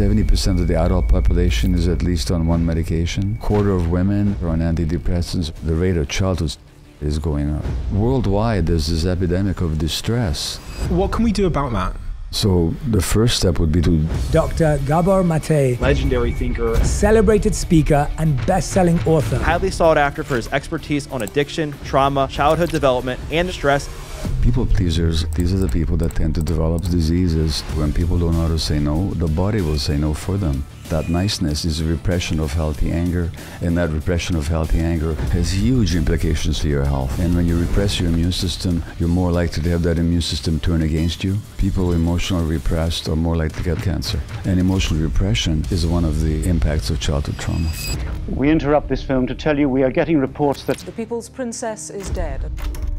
70% of the adult population is at least on one medication. Quarter of women are on antidepressants. The rate of childhood is going up. Worldwide, there's this epidemic of distress. What can we do about that? So the first step would be to... Dr. Gabor Mate, legendary thinker, celebrated speaker and best-selling author. Highly sought after for his expertise on addiction, trauma, childhood development, and distress. People pleasers, these are the people that tend to develop diseases. When people don't know how to say no, the body will say no for them. That niceness is a repression of healthy anger, and that repression of healthy anger has huge implications for your health. And when you repress your immune system, you're more likely to have that immune system turn against you. People emotionally repressed are more likely to get cancer. And emotional repression is one of the impacts of childhood trauma. We interrupt this film to tell you we are getting reports that the People's Princess is dead.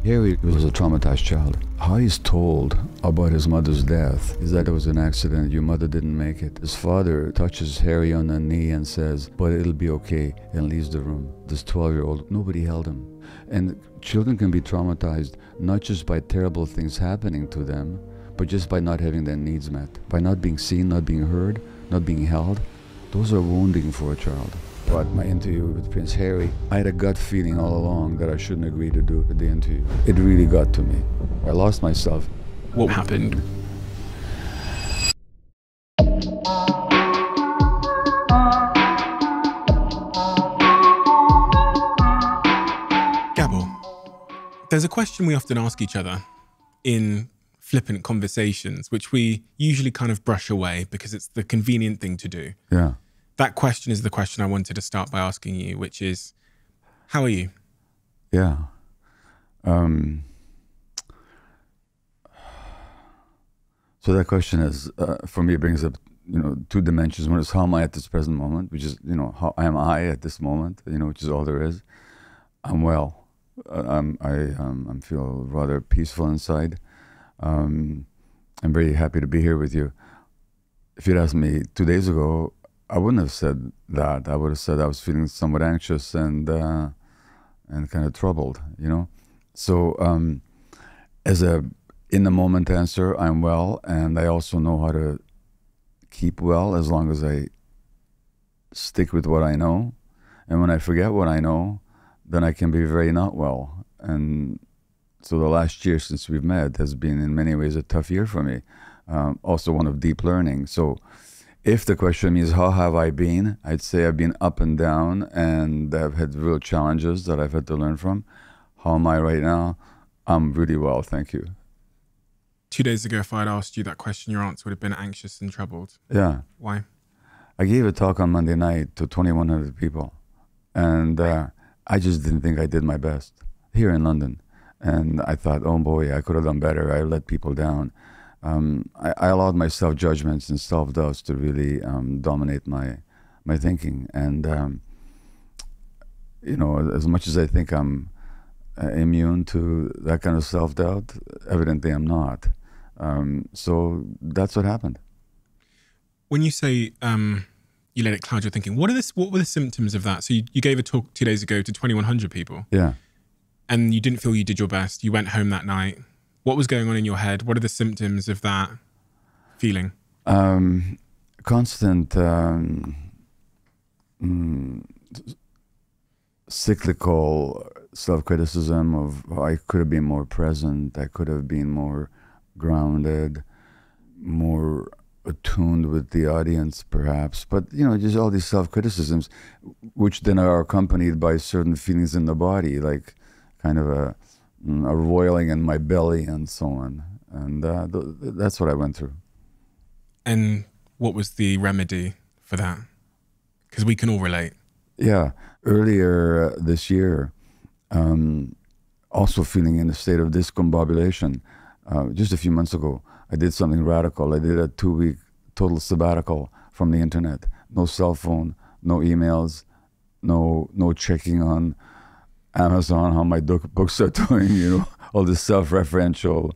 Harry was a traumatized child. How he's told about his mother's death is that it was an accident, your mother didn't make it. His father touches Harry on the knee and says, but it'll be okay, and leaves the room. This 12-year-old, nobody held him. And children can be traumatized not just by terrible things happening to them, but just by not having their needs met. By not being seen, not being heard, not being held. Those are wounding for a child. But my interview with Prince Harry, I had a gut feeling all along that I shouldn't agree to do the interview. It really got to me. I lost myself. What happened? Gabor, there's a question we often ask each other in flippant conversations, which we usually kind of brush away because it's the convenient thing to do. Yeah. That question is the question I wanted to start by asking you, which is, how are you? Yeah. So that question is, for me, it brings up, two dimensions. One is how am I at this present moment, which is, how am I at this moment, which is all there is. I'm well. I feel rather peaceful inside. I'm very happy to be here with you. If you'd asked me 2 days ago, I wouldn't have said that. I would have said I was feeling somewhat anxious and kind of troubled, So as a in-the-moment answer, I'm well, and I also know how to keep well as long as I stick with what I know. And when I forget what I know, then I can be very not well. And so the last year since we've met has been in many ways a tough year for me, also one of deep learning. So if the question is how have I been, I'd say I've been up and down, and I've had real challenges that I've had to learn from. How am I right now? I'm really well, thank you. 2 days ago, if I'd asked you that question, your answer would have been anxious and troubled. Yeah. Why? I gave a talk on Monday night to 2,100 people, and I just didn't think I did my best here in London. And I thought, oh boy, I could have done better. I let people down. I allowed my self-judgments and self-doubts to really dominate my thinking. And, as much as I think I'm immune to that kind of self-doubt, evidently I'm not. So that's what happened. When you say you let it cloud your thinking, what were the symptoms of that? So you gave a talk 2 days ago to 2,100 people. Yeah. And you didn't feel you did your best. You went home that night. What was going on in your head? What are the symptoms of that feeling? Constant cyclical self-criticism of I could have been more present, I could have been more grounded, more attuned with the audience perhaps, but just all these self-criticisms which then are accompanied by certain feelings in the body, like kind of a roiling in my belly and so on. And that's what I went through. And what was the remedy for that? Because we can all relate. Yeah. Earlier this year, also feeling in a state of discombobulation, just a few months ago, I did something radical. I did a 2-week total sabbatical from the internet. No cell phone, no emails, no checking on Amazon, how my books are doing, all this self-referential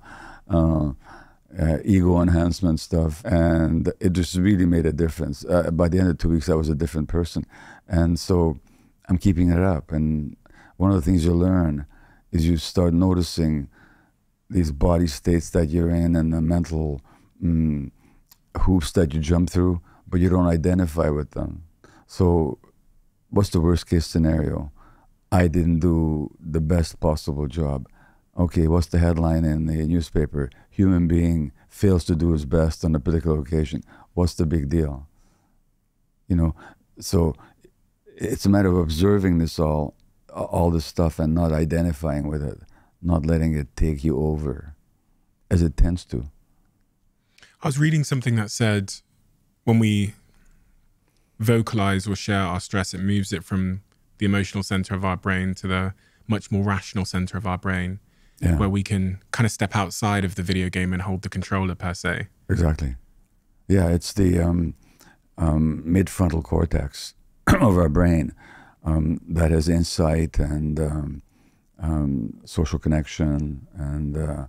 ego enhancement stuff. And it just really made a difference. By the end of 2 weeks, I was a different person. And so I'm keeping it up. And one of the things you learn is you start noticing these body states that you're in and the mental hoops that you jump through but you don't identify with them. So what's the worst case scenario? I didn't do the best possible job. Okay, what's the headline in the newspaper? Human being fails to do his best on a particular occasion. What's the big deal? You know, so it's a matter of observing all this stuff and not identifying with it, not letting it take you over, as it tends to. I was reading something that said when we vocalize or share our stress, it moves it from the emotional center of our brain to the much more rational center of our brain, where we can kind of step outside of the video game and hold the controller per se. Exactly. Yeah, it's the mid-frontal cortex of our brain that has insight and social connection and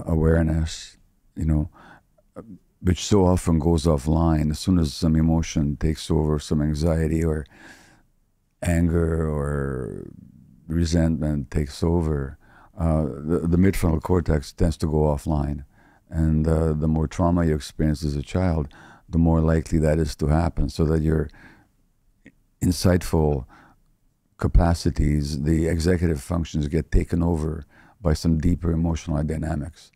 awareness, you know, which so often goes offline as soon as some emotion takes over, some anxiety or anger or resentment takes over. The mid-frontal cortex tends to go offline. And the more trauma you experience as a child, the more likely that is to happen, so that your insightful capacities, the executive functions, get taken over by some deeper emotional dynamics.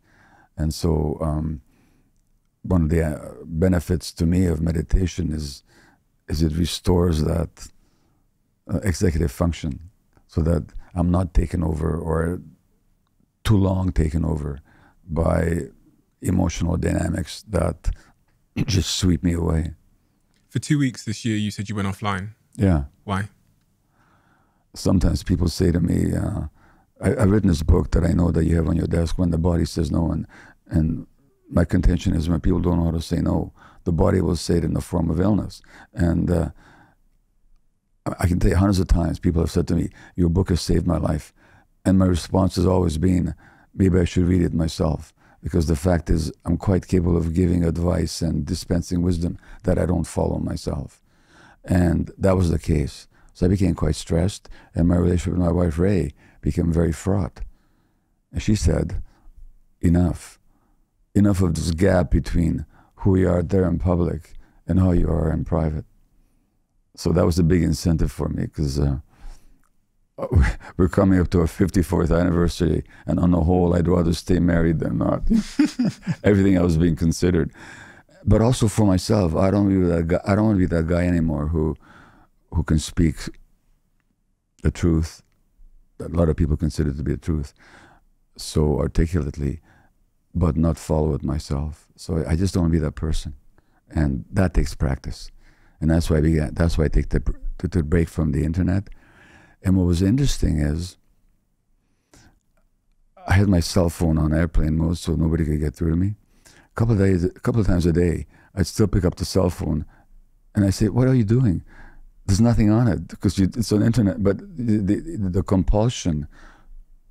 And so one of the benefits to me of meditation is it restores that executive function, so that I'm not taken over or too long taken over by emotional dynamics that just sweep me away. For 2 weeks this year, you said you went offline. Yeah. Why? Sometimes people say to me, I've written this book that I know that you have on your desk, When the Body Says No, and my contention is when people don't know how to say no, the body will say it in the form of illness. And I can tell you hundreds of times people have said to me, your book has saved my life. And my response has always been, maybe I should read it myself. Because the fact is, I'm quite capable of giving advice and dispensing wisdom that I don't follow myself. And that was the case. So I became quite stressed, and my relationship with my wife, Ray, became very fraught. And she said, enough. Enough of this gap between who you are there in public and how you are in private. So that was a big incentive for me, because we're coming up to our 54th anniversary, and on the whole, I'd rather stay married than not. Everything else being considered. But also for myself, I don't want to be that guy anymore who can speak the truth that a lot of people consider to be the truth so articulately, but not follow it myself. So I just don't want to be that person, and that takes practice. And that's why I take the break from the internet. And what was interesting is I had my cell phone on airplane mode so nobody could get through to me. A couple of times a day, I'd still pick up the cell phone and I say, what are you doing? There's nothing on it because it's on the internet. But the compulsion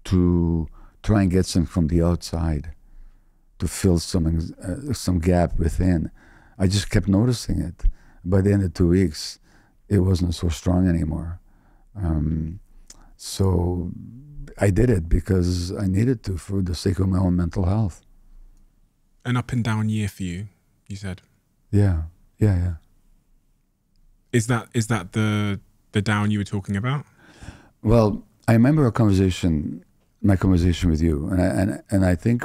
to try and get something from the outside to fill some gap within, I just kept noticing it. By the end of 2 weeks, it wasn't so strong anymore. So I did it because I needed to, for the sake of my own mental health. An up and down year for you, you said? Yeah. Is that the down you were talking about? Well, I remember my conversation with you, and I think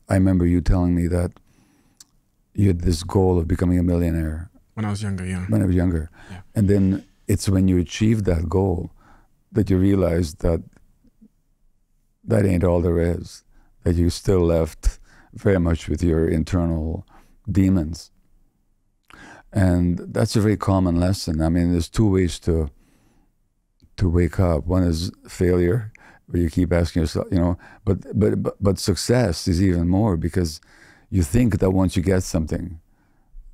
I remember you telling me that you had this goal of becoming a millionaire. When I was younger, yeah. When I was younger. Yeah. And then it's when you achieve that goal that you realize that ain't all there is, that you still left very much with your internal demons. And that's a very common lesson. I mean, there's two ways to wake up. One is failure, where you keep asking yourself, but success is even more, because you think that once you get something,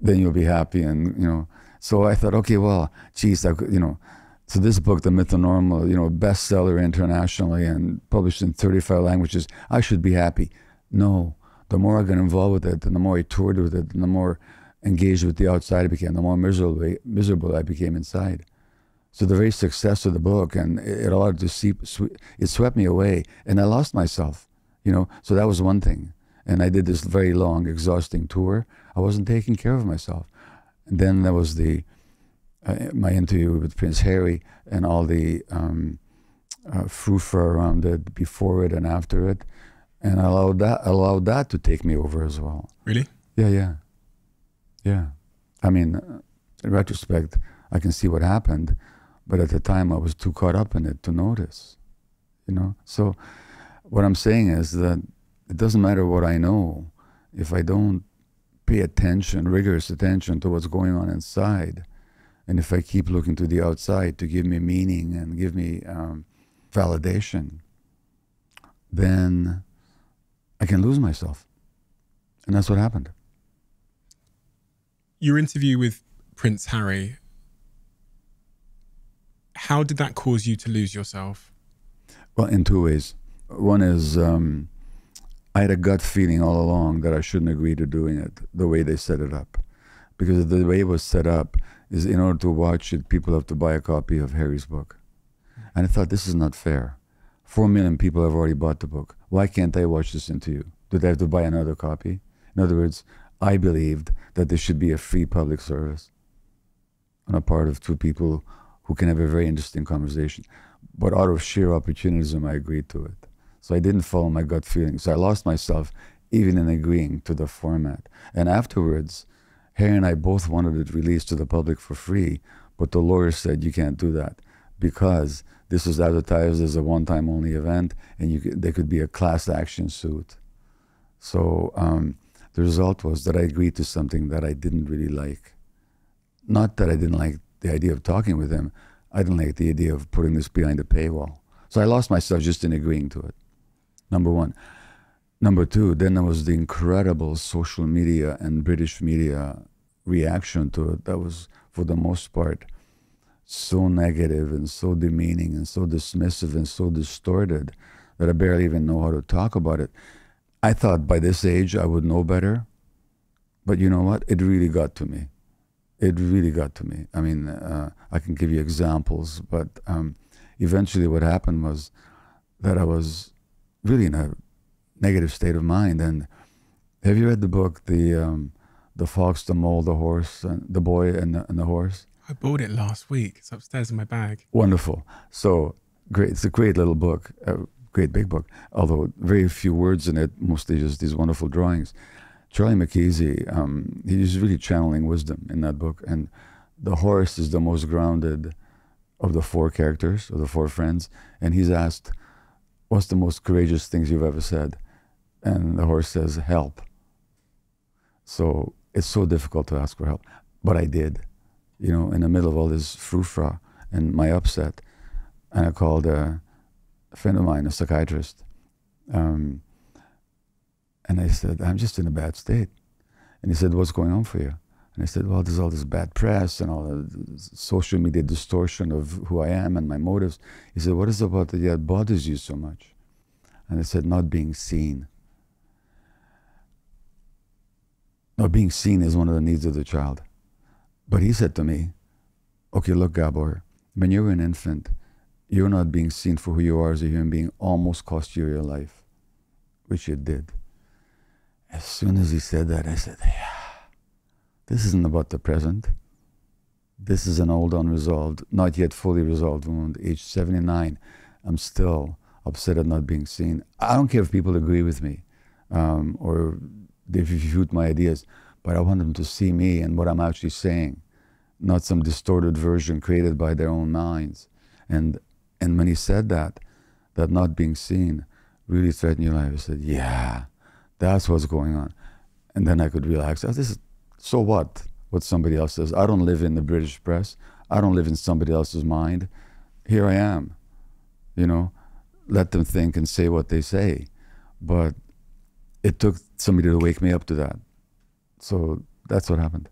then you'll be happy, and So I thought, okay, well, geez, so this book, The Myth, the Normal, bestseller internationally and published in 35 languages, I should be happy. No, the more I got involved with it, and the more I toured with it, and the more engaged with the outside I became, the more miserable I became inside. So the very success of the book, and it allowed it swept me away, and I lost myself, So that was one thing. And I did this very long, exhausting tour. I wasn't taking care of myself. And then there was my interview with Prince Harry and all the frou-frou around it, before it and after it, and I allowed that to take me over as well. Really? Yeah. I mean, in retrospect, I can see what happened, but at the time I was too caught up in it to notice, So what I'm saying is that it doesn't matter what I know if I don't pay attention, rigorous attention to what's going on inside. And if I keep looking to the outside to give me meaning and give me validation, then I can lose myself. And that's what happened. Your interview with Prince Harry, how did that cause you to lose yourself? Well, in two ways. One is I had a gut feeling all along that I shouldn't agree to doing it the way they set it up. Because the way it was set up is, in order to watch it, people have to buy a copy of Harry's book. And I thought, this is not fair. 4 million people have already bought the book. Why can't I watch this interview? Do they have to buy another copy? In other words, I believed that there should be a free public service on a part of two people who can have a very interesting conversation. But out of sheer opportunism, I agreed to it. So I didn't follow my gut feeling. So I lost myself even in agreeing to the format. And afterwards, Harry and I both wanted it released to the public for free, but the lawyer said you can't do that because this was advertised as a one-time only event, and there could be a class action suit. So the result was that I agreed to something that I didn't really like. Not that I didn't like the idea of talking with him. I didn't like the idea of putting this behind a paywall. So I lost myself just in agreeing to it, number one. Number two, then there was the incredible social media and British media reaction to it that was, for the most part, so negative and so demeaning and so dismissive and so distorted that I barely even know how to talk about it. I thought by this age I would know better, but you know what? It really got to me. It really got to me. I mean, I can give you examples, but eventually what happened was that I was really in a negative state of mind. And have you read the book, The Fox, the Mole, the Horse, and the Boy and the Horse? I bought it last week. It's upstairs in my bag. Wonderful. So great. It's a great little book, a great big book, although very few words in it, mostly just these wonderful drawings. Charlie McKeesy, he's really channeling wisdom in that book. And the horse is the most grounded of the four characters, of the four friends. And he's asked, what's the most courageous things you've ever said? And the horse says, help. So it's so difficult to ask for help. But I did, in the middle of all this frou-frou and my upset. And I called a friend of mine, a psychiatrist. And I said, I'm just in a bad state. And he said, what's going on for you? And I said, well, there's all this bad press and all the social media distortion of who I am and my motives. He said, what is it about that bothers you so much? And I said, not being seen. Not being seen is one of the needs of the child. But he said to me, okay, look, Gabor, when you were an infant, you're not being seen for who you are as a human being almost cost you your life, which it did. As soon as he said that, I said, yeah, this isn't about the present. This is an old, unresolved, not yet fully resolved wound. Age 79, I'm still upset at not being seen. I don't care if people agree with me or they refute my ideas, but I want them to see me and what I'm actually saying, not some distorted version created by their own minds. And when he said that not being seen really threatened your life, I said, yeah, that's what's going on. And then I could relax. So what somebody else says. I don't live in the British press. I don't live in somebody else's mind. Here I am, let them think and say what they say. But it took somebody to wake me up to that. So that's what happened.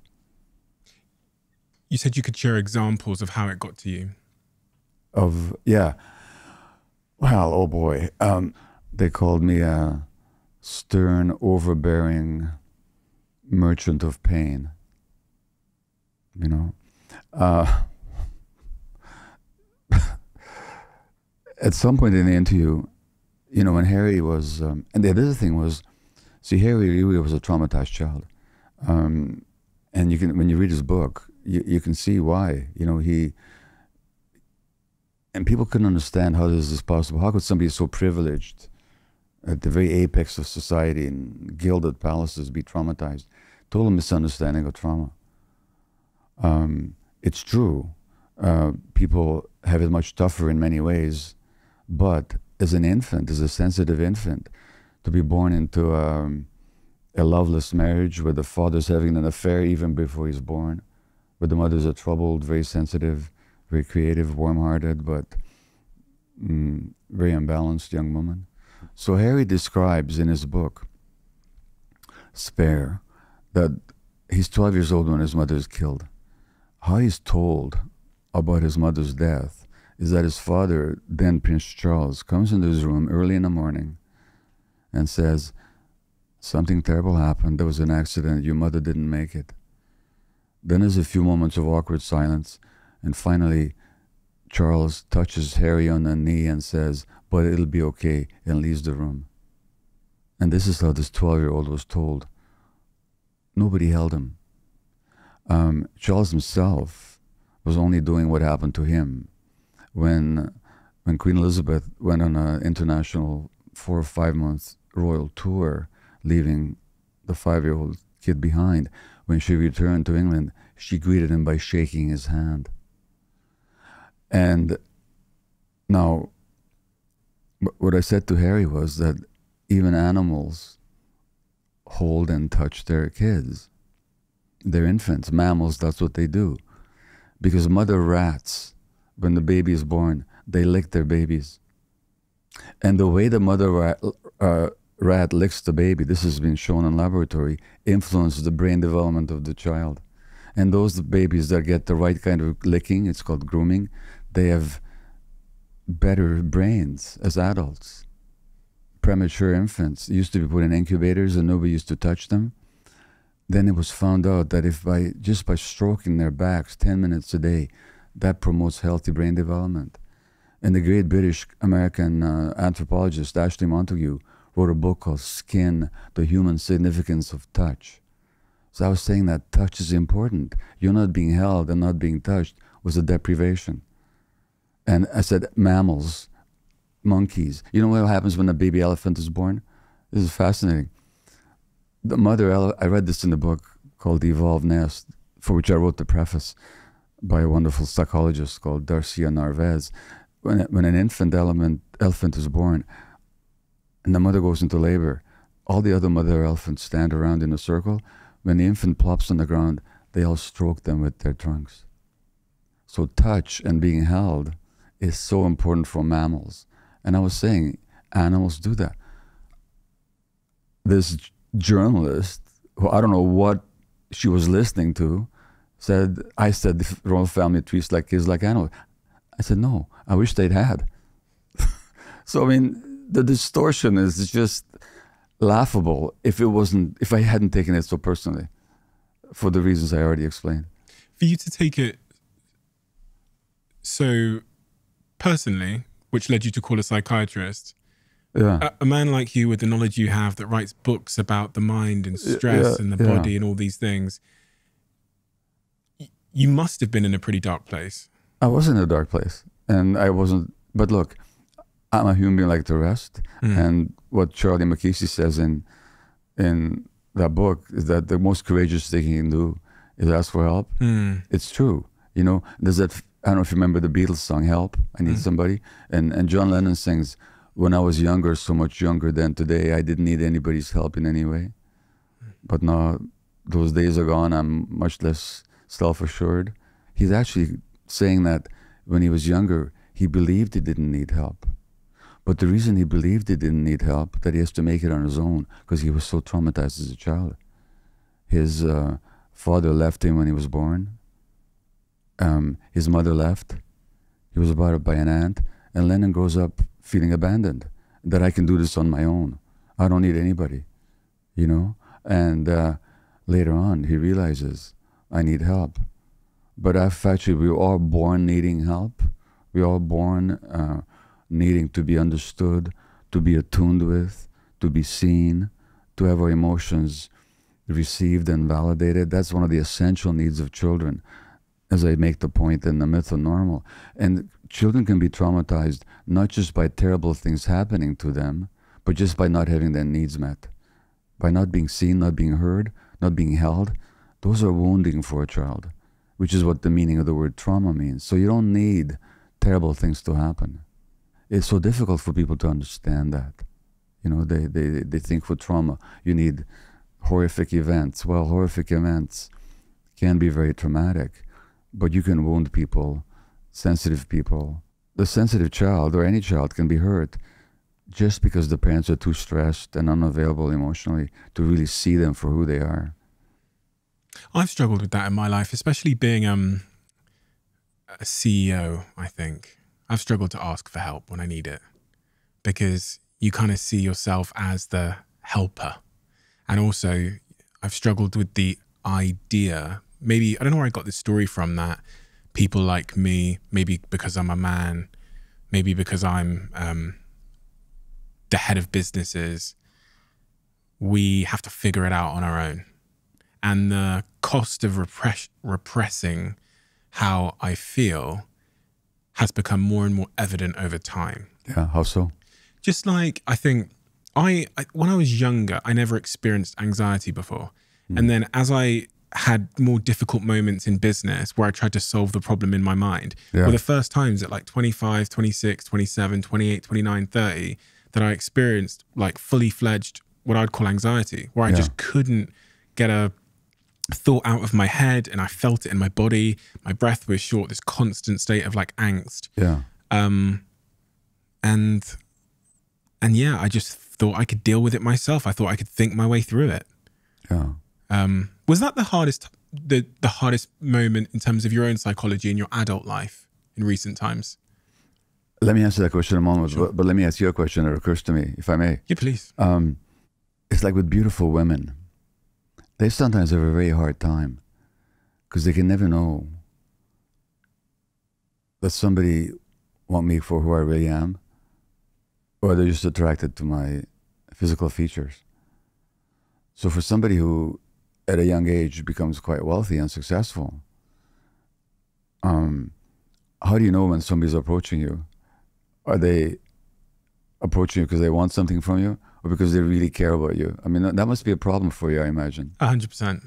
You said you could share examples of how it got to you. Yeah. Well, oh boy. They called me a stern, overbearing merchant of pain. At some point in the interview, when Harry was, and the other thing was, see, Harry really was a traumatized child. And you can, when you read his book, you can see why. You know, and people couldn't understand how this is possible. How could somebody so privileged at the very apex of society in gilded palaces be traumatized? Total misunderstanding of trauma. It's true. People have it much tougher in many ways, but as an infant, as a sensitive infant, to be born into a loveless marriage where the father's having an affair even before he's born, where the mother's a troubled, very sensitive, very creative, warm-hearted, but very unbalanced young woman. So Harry describes in his book, Spare, that he's 12 years old when his mother is killed. How he's told about his mother's death is that his father, then Prince Charles, comes into his room early in the morning and says, something terrible happened, there was an accident, your mother didn't make it. Then there's a few moments of awkward silence, and finally Charles touches Harry on the knee and says, but it'll be okay, and leaves the room. And this is how this 12-year-old was told. Nobody held him. Charles himself was only doing what happened to him. When Queen Elizabeth went on an international 4 or 5 month royal tour, leaving the 5-year-old kid behind, when she returned to England, she greeted him by shaking his hand. And now, what I said to Harry was that even animals hold and touch their kids, their infants. Mammals, that's what they do. Because mother rats, when the baby is born, they lick their babies. And the way the mother rat licks the baby, this has been shown in laboratory, influences the brain development of the child. And those babies that get the right kind of licking, it's called grooming, they have better brains as adults. Premature infants used to be put in incubators and nobody used to touch them. Then it was found out that if just by stroking their backs 10 minutes a day, that promotes healthy brain development. And the great British American anthropologist Ashley Montagu wrote a book called Skin, The Human Significance of Touch. So I was saying that touch is important. You're not being held and not being touched was a deprivation. And I said mammals, monkeys. You know what happens when a baby elephant is born? This is fascinating. The mother, I read this in the book called The Evolved Nest, for which I wrote the preface by a wonderful psychologist called Darcia Narvaez. When an infant elephant is born and the mother goes into labor, all the other mother elephants stand around in a circle. When the infant plops on the ground, they all stroke them with their trunks. So touch and being held is so important for mammals. And I was saying, animals do that. This journalist, who I don't know what she was listening to, I said the royal family treats like kids like animals. I said, no, I wish they'd had. So, I mean, the distortion is just laughable if I hadn't taken it so personally, for the reasons I already explained. For you to take it so personally, which led you to call a psychiatrist, a man like you with the knowledge you have that writes books about the mind and stress and the body and all these things, you must have been in a pretty dark place. I was in a dark place, and I wasn't, but look, I'm a human being like the rest, and what Charlie McKesey says in that book is that the most courageous thing you can do is ask for help. It's true. You know, there's that, I don't know if you remember the Beatles song, Help, I Need Somebody, and John Lennon sings, when I was younger, so much younger than today, I didn't need anybody's help in any way. But now those days are gone, I'm much less self-assured. He's actually saying that when he was younger, he believed he didn't need help. But the reason he believed he didn't need help, that he has to make it on his own, because he was so traumatized as a child. His father left him when he was born. His mother left. He was brought up by an aunt. And Lennon grows up feeling abandoned, that I can do this on my own. I don't need anybody, you know? And later on, he realizes, I need help. But actually, we were all born needing help. We were all born needing to be understood, to be attuned with, to be seen, to have our emotions received and validated. That's one of the essential needs of children, as I make the point in the myth of normal. And children can be traumatized not just by terrible things happening to them, but just by not having their needs met. By not being seen, not being heard, not being held. Those are wounding for a child, which is what the meaning of the word trauma means. So you don't need terrible things to happen. It's so difficult for people to understand that. You know, they think for trauma, you need horrific events. Well, horrific events can be very traumatic, but you can wound people, sensitive people. The sensitive child, or any child, can be hurt just because the parents are too stressed and unavailable emotionally to really see them for who they are. I've struggled with that in my life, especially being a CEO, I think. I've struggled to ask for help when I need it, because you kind of see yourself as the helper. And also, I've struggled with the idea, maybe, I don't know where I got this story from, that people like me, maybe because I'm a man, maybe because I'm the head of businesses, we have to figure it out on our own. And the cost of repressing how I feel has become more and more evident over time. Yeah, how so? Just like, I think, when I was younger, I never experienced anxiety before. And then as I had more difficult moments in business where I tried to solve the problem in my mind, were the first times at like 25, 26, 27, 28, 29, 30, that I experienced like fully fledged, what I'd call anxiety, where I just couldn't get a thought out of my head, and I felt it in my body. My breath was short, this constant state of like angst. Yeah. And yeah, I just thought I could deal with it myself. I thought I could think my way through it. Yeah. Was that the hardest moment in terms of your own psychology in your adult life in recent times? Let me answer that question in a moment, Sure. but let me ask you a question that occurs to me, if I may. Yeah, please. It's like with beautiful women. They sometimes have a very hard time because they can never know that somebody want me for who I really am, or they're just attracted to my physical features. So for somebody who at a young age becomes quite wealthy and successful, how do you know when somebody's approaching you? Are they approaching you because they want something from you, or because they really care about you? I mean, that must be a problem for you, I imagine. 100%.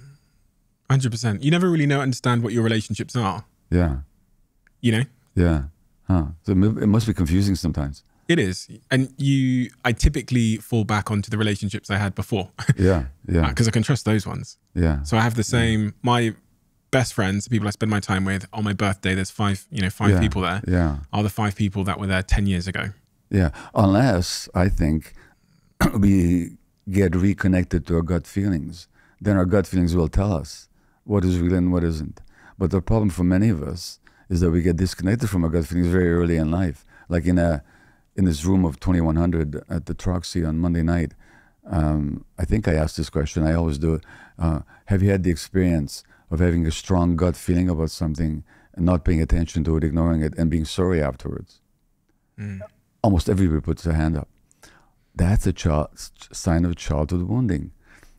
100%. You never really understand what your relationships are. Yeah. You know? Yeah. Huh. So it must be confusing sometimes. It is. And I typically fall back onto the relationships I had before. Yeah. Yeah. Because I can trust those ones. Yeah. So I have the same, my best friends, the people I spend my time with, on my birthday, there's five people there. Yeah. Are the 5 people that were there 10 years ago. Yeah. Unless, I think, we get reconnected to our gut feelings, then our gut feelings will tell us what is real and what isn't. But the problem for many of us is that we get disconnected from our gut feelings very early in life. Like in this room of 2100 at the Troxy on Monday night, I think I asked this question, I always do it. Have you had the experience of having a strong gut feeling about something and not paying attention to it, ignoring it, and being sorry afterwards? Almost everybody puts their hand up. That's a sign of childhood wounding,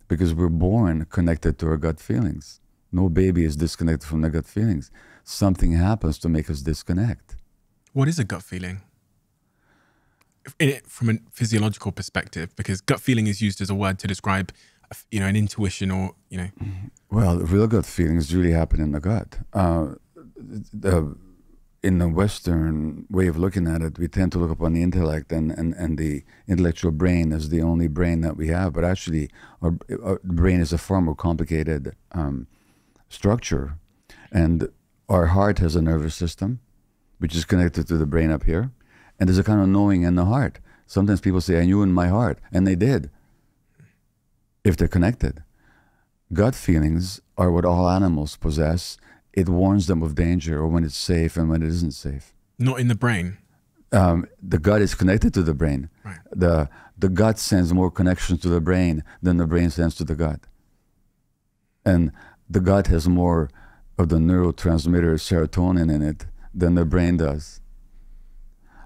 because we're born connected to our gut feelings. No baby is disconnected from their gut feelings. Something happens to make us disconnect. What is a gut feeling? From a physiological perspective, because gut feeling is used as a word to describe, an intuition or, Well, real gut feelings really happen in the gut. In the Western way of looking at it, we tend to look upon the intellect and the intellectual brain as the only brain that we have. But actually, our brain is a far more complicated structure. And our heart has a nervous system, which is connected to the brain up here. And there's a kind of knowing in the heart. Sometimes people say, I knew in my heart. And they did, if they're connected. Gut feelings are what all animals possess. It warns them of danger, or when it's safe and when it isn't safe. Not in the brain. The gut is connected to the brain. Right. The gut sends more connections to the brain than the brain sends to the gut. And the gut has more of the neurotransmitter serotonin in it than the brain does.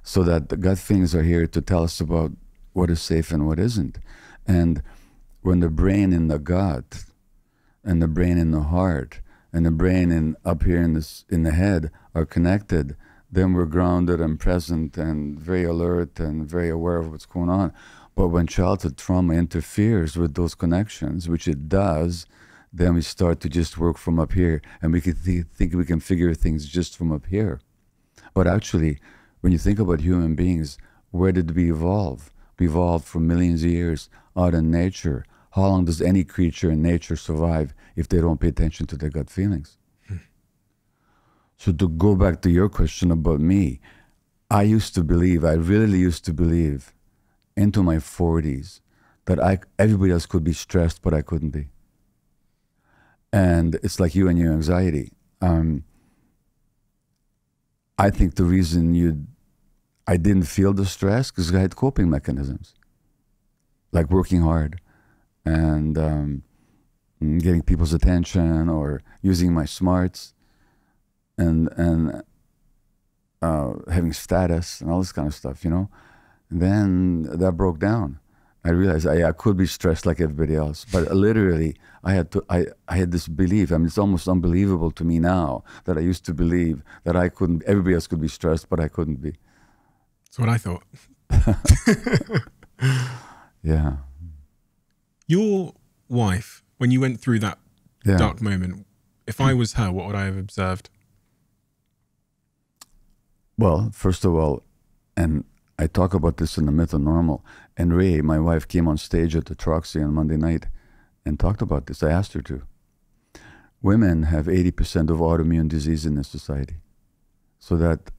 So that the gut feelings are here to tell us about what is safe and what isn't. And when the brain in the gut and the brain and the heart and the brain and up here in the head are connected, then we're grounded and present and very alert and very aware of what's going on. But when childhood trauma interferes with those connections, which it does, then we start to just work from up here, and we can think we can figure things just from up here. But actually, when you think about human beings, where did we evolve? We evolved for millions of years out in nature. How long does any creature in nature survive if they don't pay attention to their gut feelings? So to go back to your question about me, I really used to believe into my 40s that everybody else could be stressed, but I couldn't be. And it's like you and your anxiety. I think the reason I didn't feel the stress because I had coping mechanisms, like working hard and getting people's attention or using my smarts and having status and all this kind of stuff, you know. And then that broke down. I realized I could be stressed like everybody else, but literally I had this belief. I mean, it's almost unbelievable to me now that I used to believe that everybody else could be stressed, but I couldn't be. That's what I thought. Yeah. Your wife, when you went through that dark moment, if I was her, what would I have observed? Well, first of all, and I talk about this in the Myth of Normal, and Ray, my wife, came on stage at the Troxy on Monday night and talked about this. I asked her to. Women have 80% of autoimmune disease in this society. So that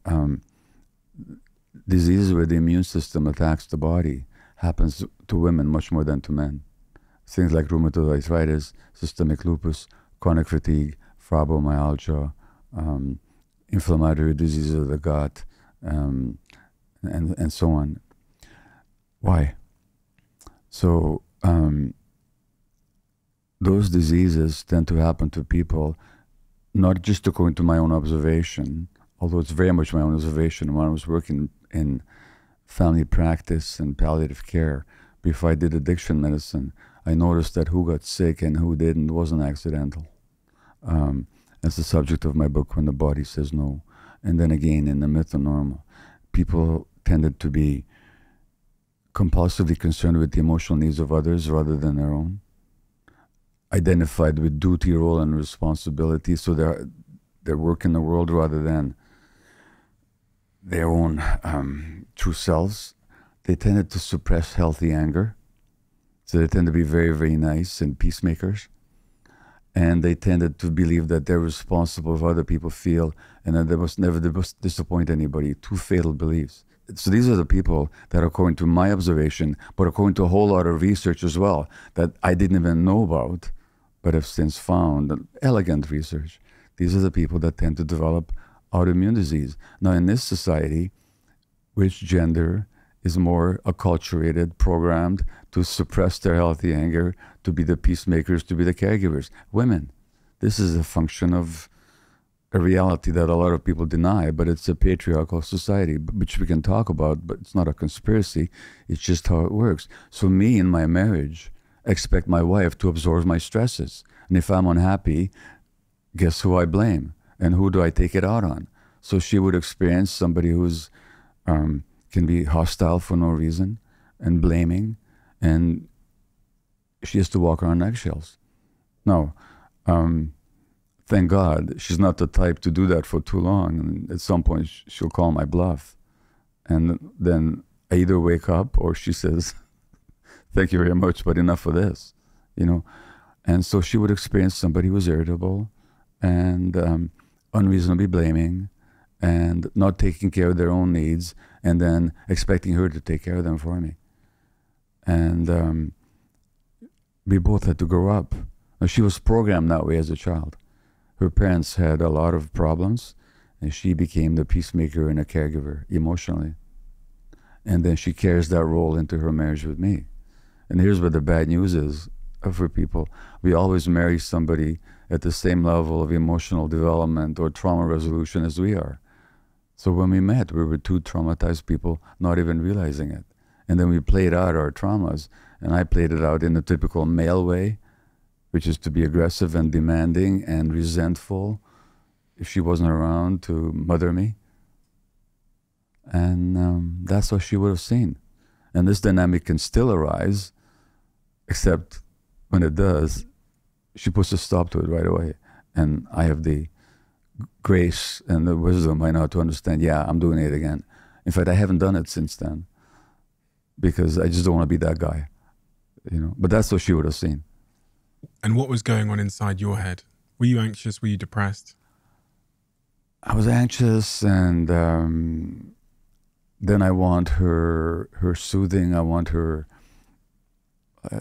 diseases where the immune system attacks the body happens to women much more than to men. Things like rheumatoid arthritis, systemic lupus, chronic fatigue, fibromyalgia, inflammatory diseases of the gut, and so on. Why? So those diseases tend to happen to people, not just according to my own observation, although it's very much my own observation. When I was working in family practice and palliative care, before I did addiction medicine, I noticed that who got sick and who didn't wasn't accidental. That's the subject of my book, When the Body Says No. And then again, in the Myth of Normal, people tended to be compulsively concerned with the emotional needs of others rather than their own, identified with duty, role, and responsibility, so their work in the world rather than their own true selves. They tended to suppress healthy anger, so they tend to be very, very nice and peacemakers. And they tended to believe that they're responsible for how other people feel and that they must never disappoint anybody. Two fatal beliefs. So these are the people that, according to my observation, but according to a whole lot of research as well, that I didn't even know about, but have since found, elegant research, these are the people that tend to develop autoimmune disease. Now, in this society, which gender is more acculturated, programmed to suppress their healthy anger, to be the peacemakers, to be the caregivers? Women. This is a function of a reality that a lot of people deny, but it's a patriarchal society, which we can talk about, but it's not a conspiracy. It's just how it works. So me in my marriage expect my wife to absorb my stresses. And if I'm unhappy, guess who I blame? And who do I take it out on? So she would experience somebody who's can be hostile for no reason and blaming, and she has to walk around eggshells. Now, thank God she's not the type to do that for too long, and at some point she'll call my bluff, and then I either wake up or she says, thank you very much, but enough of this, you know. And so she would experience somebody who was irritable and unreasonably blaming and not taking care of their own needs, and then expecting her to take care of them for me. And we both had to grow up. Now, she was programmed that way as a child. Her parents had a lot of problems, and she became the peacemaker and a caregiver emotionally. And then she carries that role into her marriage with me. And here's what the bad news is for people. We always marry somebody at the same level of emotional development or trauma resolution as we are. So when we met, we were two traumatized people, not even realizing it. And then we played out our traumas, and I played it out in the typical male way, which is to be aggressive and demanding and resentful if she wasn't around to mother me. And that's what she would have seen. And this dynamic can still arise, except when it does, she puts a stop to it right away. And I have the grace and the wisdom by now to understand, yeah, I'm doing it again. In fact, I haven't done it since then because I just don't want to be that guy, you know. But that's what she would have seen. And what was going on inside your head? Were you anxious? Were you depressed? I was anxious, and then I want her soothing. I want her,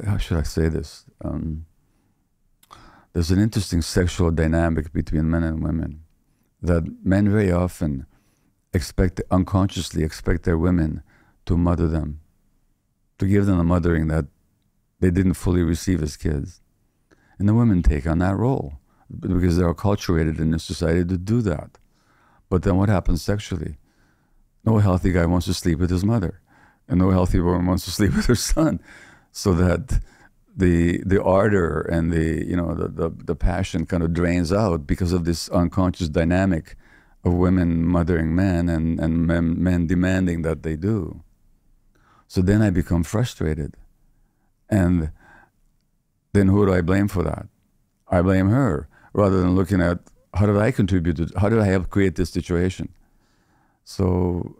how should I say this? There's an interesting sexual dynamic between men and women that men very often unconsciously expect their women to mother them, to give them the mothering that they didn't fully receive as kids. And the women take on that role because they're acculturated in the society to do that. But then what happens sexually? No healthy guy wants to sleep with his mother, and no healthy woman wants to sleep with her son, so that the ardor and the passion kind of drains out because of this unconscious dynamic of women mothering men and men demanding that they do. So then I become frustrated. And then who do I blame for that? I blame her, rather than looking at how did I contribute how did I help create this situation? So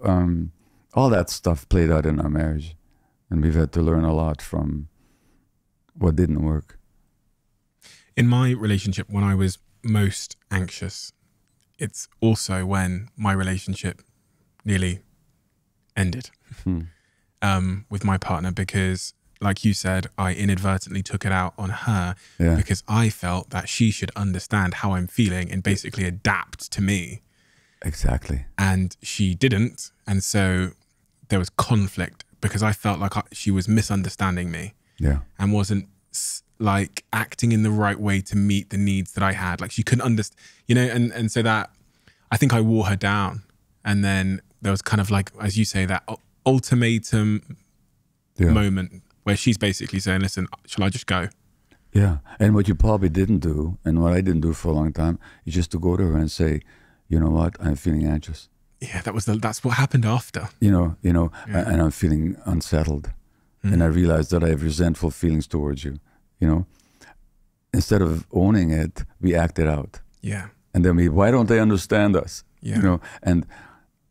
all that stuff played out in our marriage, and we've had to learn a lot from what didn't work. In my relationship, when I was most anxious, it's also when my relationship nearly ended with my partner, because like you said, I inadvertently took it out on her because I felt that she should understand how I'm feeling and basically adapt to me. Exactly. And she didn't. And so there was conflict because I felt like she was misunderstanding me and wasn't like acting in the right way to meet the needs that I had. Like she couldn't understand, you know, and so that I think I wore her down. And then there was kind of like, as you say, that ultimatum moment where she's basically saying, listen, shall I just go? Yeah. And what you probably didn't do, and what I didn't do for a long time, is just to go to her and say, you know what, I'm feeling anxious. Yeah, that's what happened after. And I'm feeling unsettled. And I realized that I have resentful feelings towards you, you know. Instead of owning it, we act it out. Yeah. And then why don't they understand us? Yeah. You know, and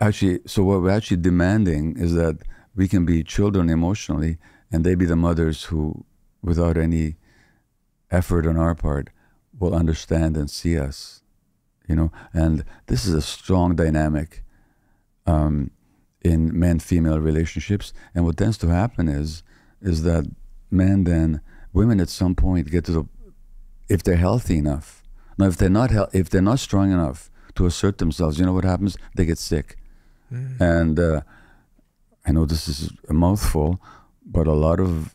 actually, so what we're actually demanding is that we can be children emotionally, and they be the mothers who, without any effort on our part, will understand and see us, you know. And this is a strong dynamic in men-female relationships. And what tends to happen is that women at some point get to if they're healthy enough. Now, if they're not strong enough to assert themselves, you know what happens? They get sick. And I know this is a mouthful, but a lot of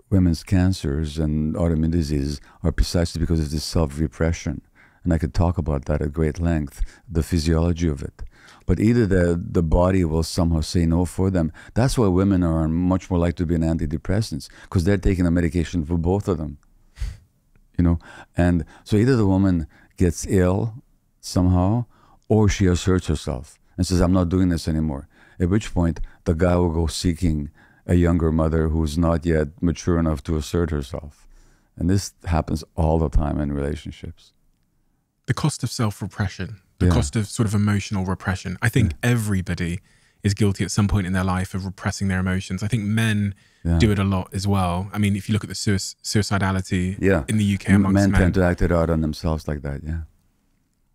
women's cancers and autoimmune diseases are precisely because of this self-repression. And I could talk about that at great length, the physiology of it. But either the body will somehow say no for them. That's why women are much more likely to be on antidepressants, because they're taking a medication for both of them. You know, and so either the woman gets ill somehow, or she asserts herself and says, I'm not doing this anymore. At which point, the guy will go seeking a younger mother who's not yet mature enough to assert herself. And this happens all the time in relationships. The cost of self-repression, the cost of sort of emotional repression. I think everybody is guilty at some point in their life of repressing their emotions. I think men do it a lot as well. I mean, if you look at the suicidality in the UK amongst men. Men tend to act it out on themselves like that,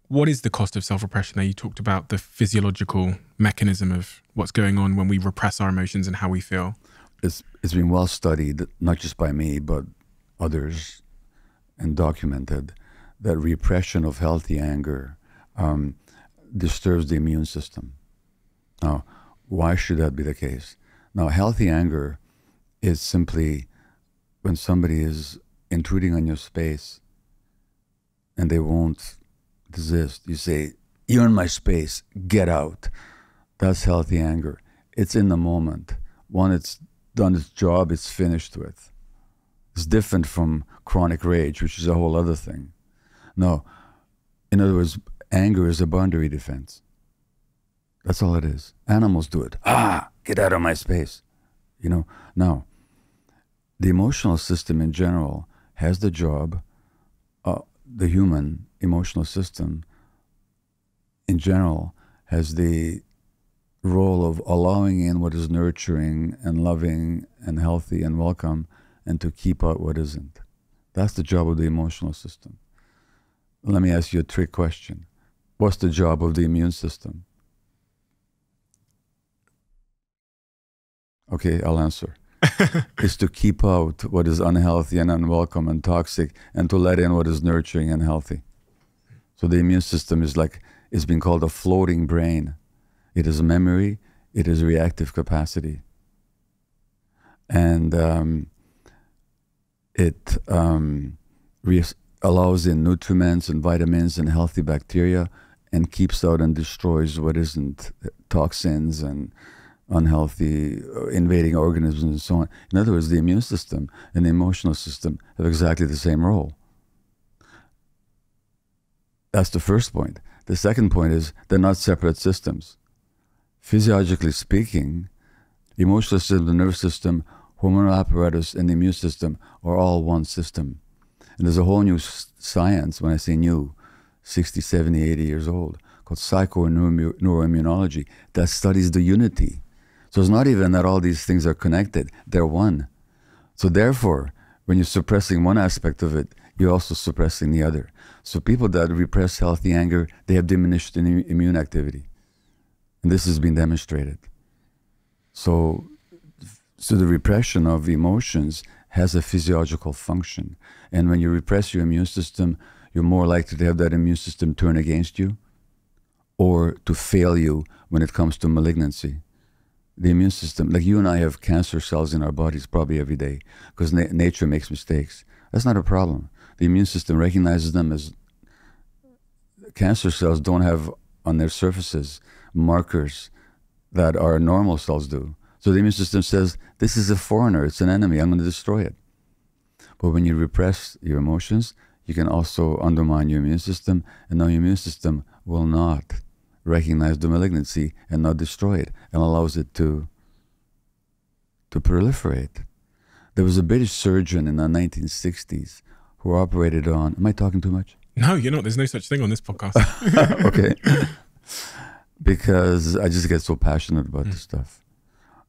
What is the cost of self-repression? Now, you talked about the physiological mechanism of what's going on when we repress our emotions and how we feel. It's been well studied, not just by me, but others, and documented, that repression of healthy anger disturbs the immune system. Now, why should that be the case? Now, healthy anger is simply when somebody is intruding on your space and they won't desist. You say, you're in my space, get out. That's healthy anger. It's in the moment. When it's done its job, it's finished with. It's different from chronic rage, which is a whole other thing. No, in other words, anger is a boundary defense. That's all it is. Animals do it. Get out of my space. You know, now, the emotional system in general has the job, the human emotional system in general has the role of allowing in what is nurturing and loving and healthy and welcome, and to keep out what isn't. That's the job of the emotional system. Let me ask you a trick question. What's the job of the immune system? Okay, I'll answer. Is to keep out what is unhealthy and unwelcome and toxic, and to let in what is nurturing and healthy. So the immune system is like, it's been called a floating brain. It is memory, it is reactive capacity. And it allows in nutriments and vitamins and healthy bacteria, and keeps out and destroys what isn't, toxins and unhealthy invading organisms and so on. In other words, the immune system and the emotional system have exactly the same role. That's the first point. The second point is they're not separate systems. Physiologically speaking, the emotional system, the nervous system, hormonal apparatus, and the immune system are all one system. And there's a whole new science, when I say new, 60, 70, 80 years old, called psychoneuroimmunology, that studies the unity. So it's not even that all these things are connected, they're one. So therefore, when you're suppressing one aspect of it, you're also suppressing the other. So people that repress healthy anger, they have diminished immune activity. And this has been demonstrated. So the repression of emotions has a physiological function. And when you repress your immune system, you're more likely to have that immune system turn against you or to fail you when it comes to malignancy. The immune system, like you and I have cancer cells in our bodies probably every day because nature makes mistakes. That's not a problem. The immune system recognizes them as cancer cells don't have on their surfaces markers that our normal cells do. So the immune system says, this is a foreigner, it's an enemy, I'm going to destroy it. But when you repress your emotions, you can also undermine your immune system, and now your immune system will not recognize the malignancy and not destroy it, and allows it to proliferate. There was a British surgeon in the 1960s who operated on, am I talking too much? No, you're not. There's no such thing on this podcast. Okay. Because I just get so passionate about this stuff.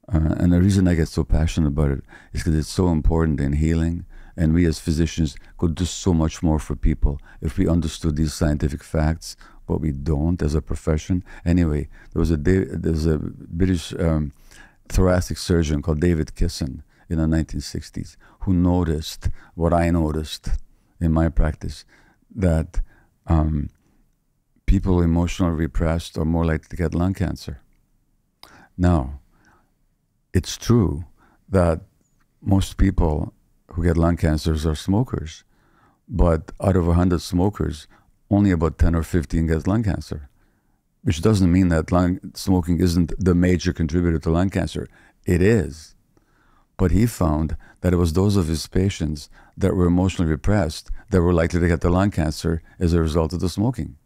And the reason I get so passionate about it is because it's so important in healing. And we as physicians could do so much more for people if we understood these scientific facts, but we don't as a profession. Anyway, there was a British thoracic surgeon called David Kisson in the 1960s who noticed what I noticed in my practice, that people emotionally repressed are more likely to get lung cancer. Now, it's true that most people who get lung cancers are smokers, but out of 100 smokers, only about 10 or 15 get lung cancer, which doesn't mean that smoking isn't the major contributor to lung cancer. It is. But he found that it was those of his patients that were emotionally repressed that were likely to get the lung cancer as a result of the smoking.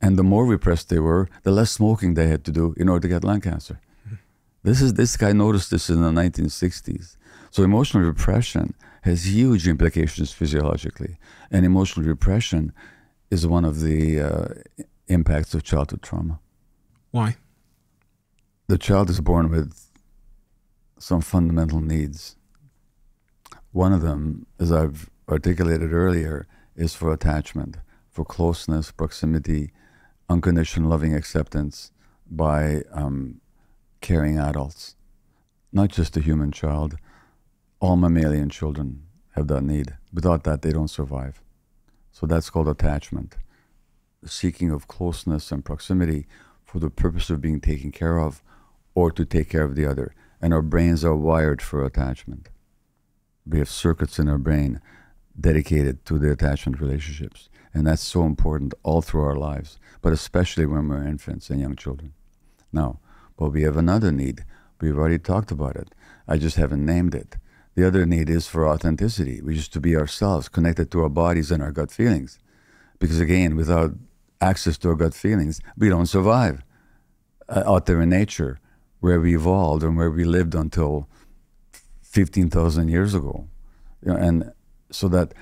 And the more repressed they were, the less smoking they had to do in order to get lung cancer. This guy noticed this in the 1960s. So emotional repression has huge implications physiologically. And emotional repression is one of the impacts of childhood trauma. Why? The child is born with some fundamental needs. One of them, as I've articulated earlier, is for attachment, for closeness, proximity, unconditional loving acceptance by caring adults. Not just a human child. All mammalian children have that need. Without that, they don't survive. So that's called attachment. The seeking of closeness and proximity for the purpose of being taken care of or to take care of the other. And our brains are wired for attachment. We have circuits in our brain dedicated to the attachment relationships. And that's so important all through our lives, but especially when we're infants and young children. Now, but we have another need. We've already talked about it. I just haven't named it. The other need is for authenticity, which is to be ourselves, connected to our bodies and our gut feelings. Because again, without access to our gut feelings, we don't survive out there in nature, where we evolved and where we lived until 15,000 years ago. And so that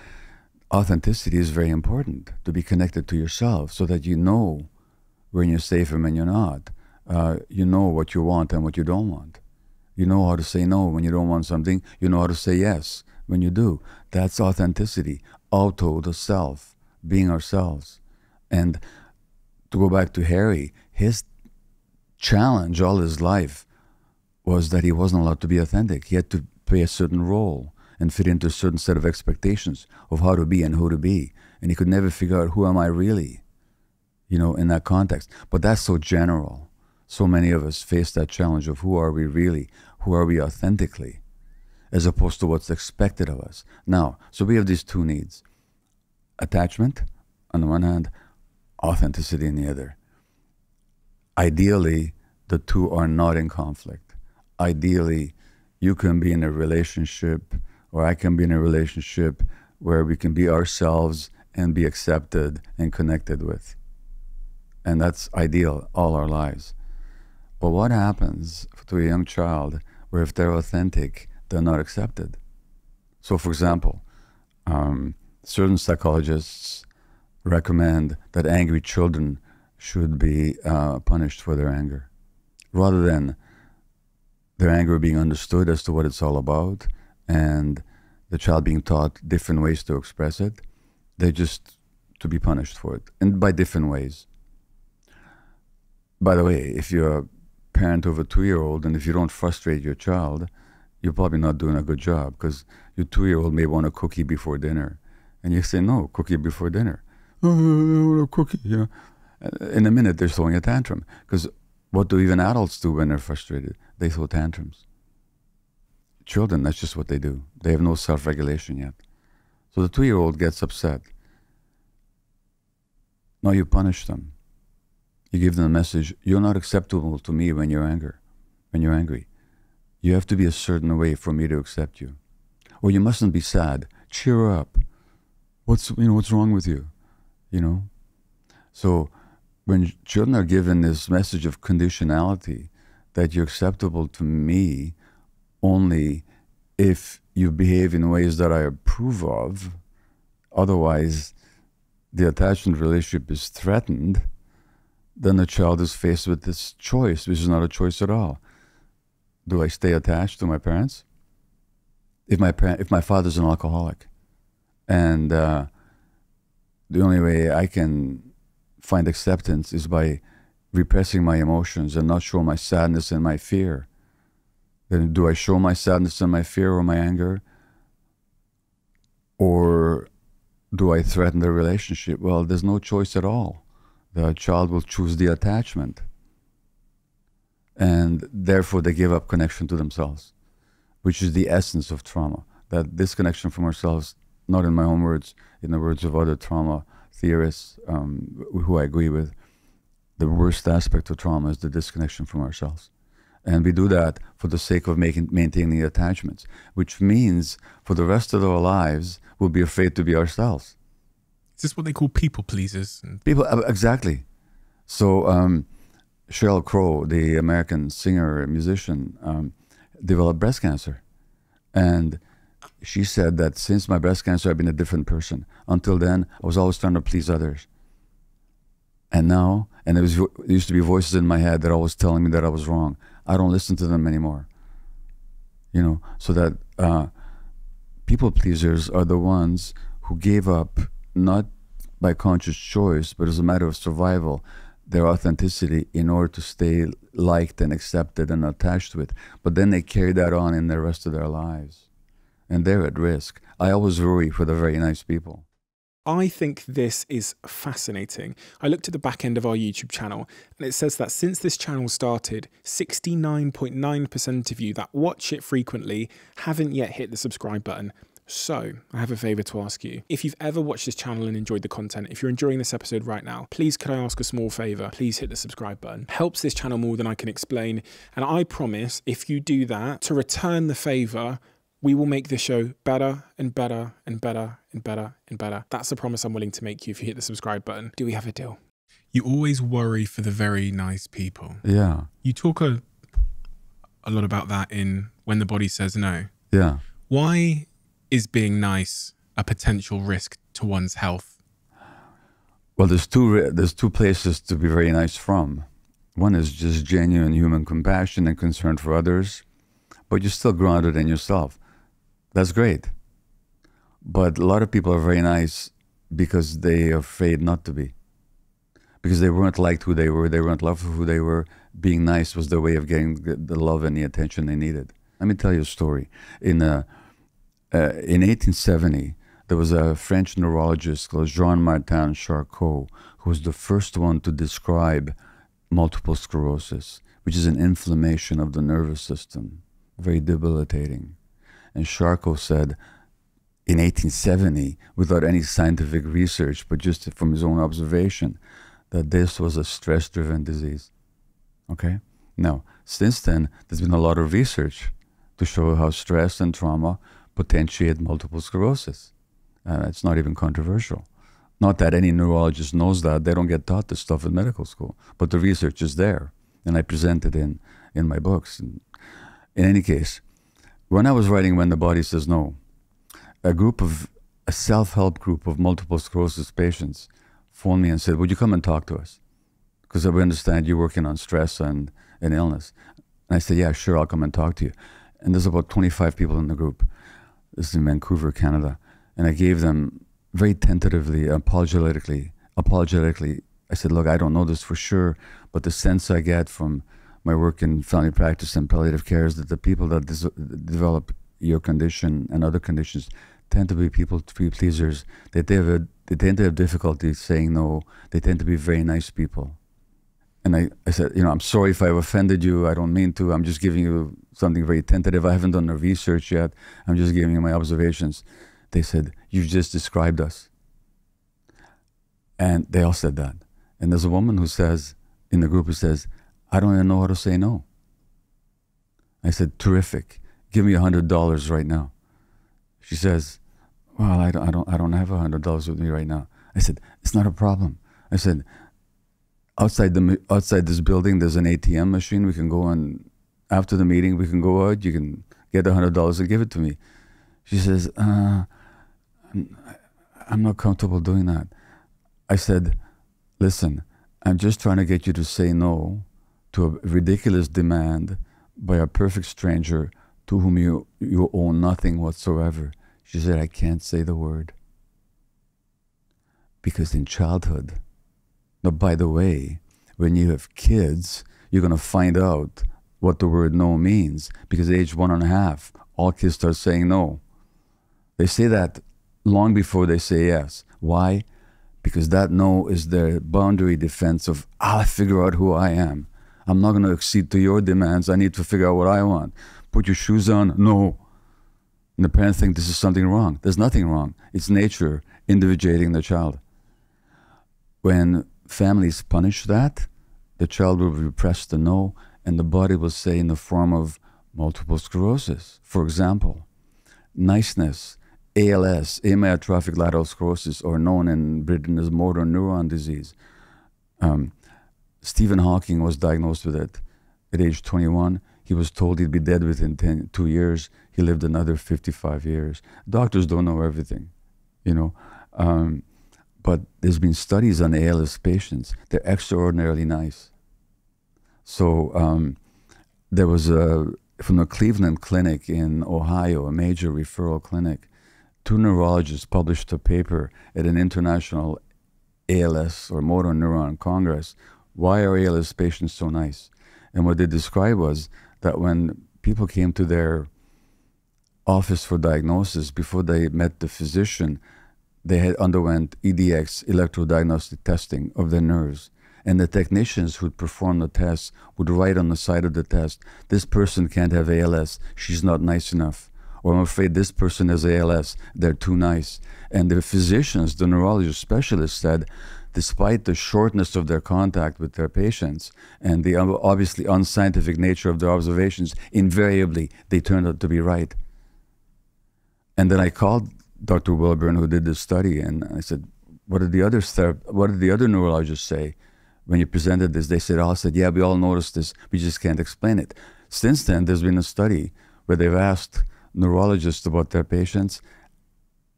authenticity is very important, to be connected to yourself, so that you know when you're safe and when you're not. You know what you want and what you don't want. You know how to say no when you don't want something. You know how to say yes when you do. That's authenticity. Auto, the self, being ourselves. And to go back to Harry, his challenge all his life was that he wasn't allowed to be authentic. He had to play a certain role and fit into a certain set of expectations of how to be and who to be. And he could never figure out, who am I really, in that context. But that's so general. So many of us face that challenge of, who are we really? Who are we authentically? As opposed to what's expected of us. Now, so we have these two needs. Attachment on the one hand, authenticity on the other. Ideally, the two are not in conflict. Ideally, you can be in a relationship, or I can be in a relationship where we can be ourselves and be accepted and connected with. And that's ideal all our lives. But what happens to a young child where if they're authentic, they're not accepted? So for example, certain psychologists recommend that angry children should be punished for their anger, rather than their anger being understood as to what it's all about and the child being taught different ways to express it. They just to be punished for it, and by different ways. By the way, if you're a parent of a 2-year-old and if you don't frustrate your child, you're probably not doing a good job, because your 2-year-old may want a cookie before dinner. And you say, no, cookie before dinner. Oh, I want a cookie, In a minute, they're throwing a tantrum. Because what do even adults do when they're frustrated? They throw tantrums. Children, that's just what they do. They have no self-regulation yet. So the 2-year-old gets upset. Now you punish them. You give them a message, you're not acceptable to me when you're angry. You have to be a certain way for me to accept you. Or you mustn't be sad. Cheer up. What's wrong with you? So when children are given this message of conditionality, that you're acceptable to me only if you behave in ways that I approve of, otherwise the attachment relationship is threatened, then the child is faced with this choice, which is not a choice at all. Do I stay attached to my parents? If my father's an alcoholic, and the only way I can find acceptance is by repressing my emotions and not show my sadness and my fear, then do I show my sadness and my fear or my anger? Or do I threaten the relationship? Well, there's no choice at all. The child will choose the attachment. And therefore they give up connection to themselves, which is the essence of trauma. That disconnection from ourselves, not in my own words, in the words of other trauma theorists who I agree with, the worst aspect of trauma is the disconnection from ourselves. And we do that for the sake of maintaining attachments, which means for the rest of our lives, we'll be afraid to be ourselves. Is this what they call people pleasers? People, exactly. So Sheryl Crow, the American singer and musician, developed breast cancer. And she said that since my breast cancer, I've been a different person. Until then, I was always trying to please others. And now, and there used to be voices in my head that always telling me that I was wrong. I don't listen to them anymore. So that people pleasers are the ones who gave up, not by conscious choice, but as a matter of survival, their authenticity in order to stay liked and accepted and attached with. But then they carry that on in the rest of their lives. And they're at risk. I always worry for the very nice people. I think this is fascinating. I looked at the back end of our YouTube channel and it says that since this channel started, 69.9% of you that watch it frequently haven't yet hit the subscribe button. So I have a favor to ask you. If you've ever watched this channel and enjoyed the content, if you're enjoying this episode right now, please could I ask a small favor? Please hit the subscribe button. It helps this channel more than I can explain. And I promise if you do that, to return the favor, We will make this show better and better and better and better and better. That's the promise I'm willing to make you if you hit the subscribe button. Do we have a deal? You always worry for the very nice people. Yeah. You talk a lot about that in When the Body Says No. Yeah. Why is being nice a potential risk to one's health? Well, there's two places to be very nice from. One is just genuine human compassion and concern for others, but you're still grounded in yourself. That's great. But a lot of people are very nice because they are afraid not to be. Because they weren't liked who they weren't loved for who they were. Being nice was their way of getting the love and the attention they needed. Let me tell you a story. In 1870, there was a French neurologist called Jean-Martin Charcot, who was the first one to describe multiple sclerosis, which is an inflammation of the nervous system, very debilitating. And Charcot said, in 1870, without any scientific research, but just from his own observation, that this was a stress-driven disease. Okay? Now, since then, there's been a lot of research to show how stress and trauma potentiate multiple sclerosis. It's not even controversial. Not that any neurologist knows that. They don't get taught this stuff in medical school. But the research is there, and I present it in my books. In any case, when I was writing When the Body Says No, a self-help group of multiple sclerosis patients phoned me and said, would you come and talk to us? Because we understand you're working on stress and illness. And I said, yeah, sure, I'll come and talk to you. And there's about 25 people in the group. This is in Vancouver, Canada. And I gave them very tentatively, apologetically, I said, look, I don't know this for sure, but the sense I get from my work in family practice and palliative care is that the people that develop your condition and other conditions tend to be people pleasers. They tend to have difficulty saying no. They tend to be very nice people. And I said, I'm sorry if I've offended you. I don't mean to. I'm just giving you something very tentative. I haven't done the research yet. I'm just giving you my observations. They said, you just described us. And they all said that. And there's a woman who says, in the group, who says, I don't even know how to say no. I said, terrific. Give me $100 right now. She says, well, I don't have $100 with me right now. I said, it's not a problem. I said, outside this building, there's an ATM machine. We can go and after the meeting, we can go out. You can get $100 and give it to me. She says, I'm not comfortable doing that. I said, listen, I'm just trying to get you to say no to a ridiculous demand by a perfect stranger to whom you owe nothing whatsoever. She said, I can't say the word. Because in childhood, now, by the way, when you have kids, you're going to find out what the word no means. Because at age 1.5, all kids start saying no. They say that long before they say yes. Why? Because that no is their boundary defense of, I'll figure out who I am. I'm not going to accede to your demands. I need to figure out what I want. Put your shoes on? No. And the parents think this is something wrong. There's nothing wrong. It's nature individuating the child. When families punish that, the child will repress the no, and the body will say in the form of multiple sclerosis. For example, Niceness, ALS, amyotrophic lateral sclerosis, or known in Britain as motor neuron disease. Stephen Hawking was diagnosed with it at age 21. He was told he'd be dead within 2 years. He lived another 55 years. Doctors don't know everything, but there's been studies on ALS patients. They're extraordinarily nice. So there was from the Cleveland Clinic in Ohio, a major referral clinic, 2 neurologists published a paper at an international ALS or motor neuron congress. Why are ALS patients so nice? And what they described was that when people came to their office for diagnosis, before they met the physician, they had underwent EDX, electrodiagnostic testing of their nerves. And the technicians who'd perform the tests would write on the side of the test, this person can't have ALS, she's not nice enough. Or I'm afraid this person has ALS, they're too nice. And the physicians, the neurologist specialists said, despite the shortness of their contact with their patients and the obviously unscientific nature of their observations, invariably they turned out to be right. And then I called Dr. Wilburn, who did this study, and I said, what did the other neurologists say when you presented this? They said, yeah, we all noticed this. We just can't explain it. Since then, there's been a study where they've asked neurologists about their patients,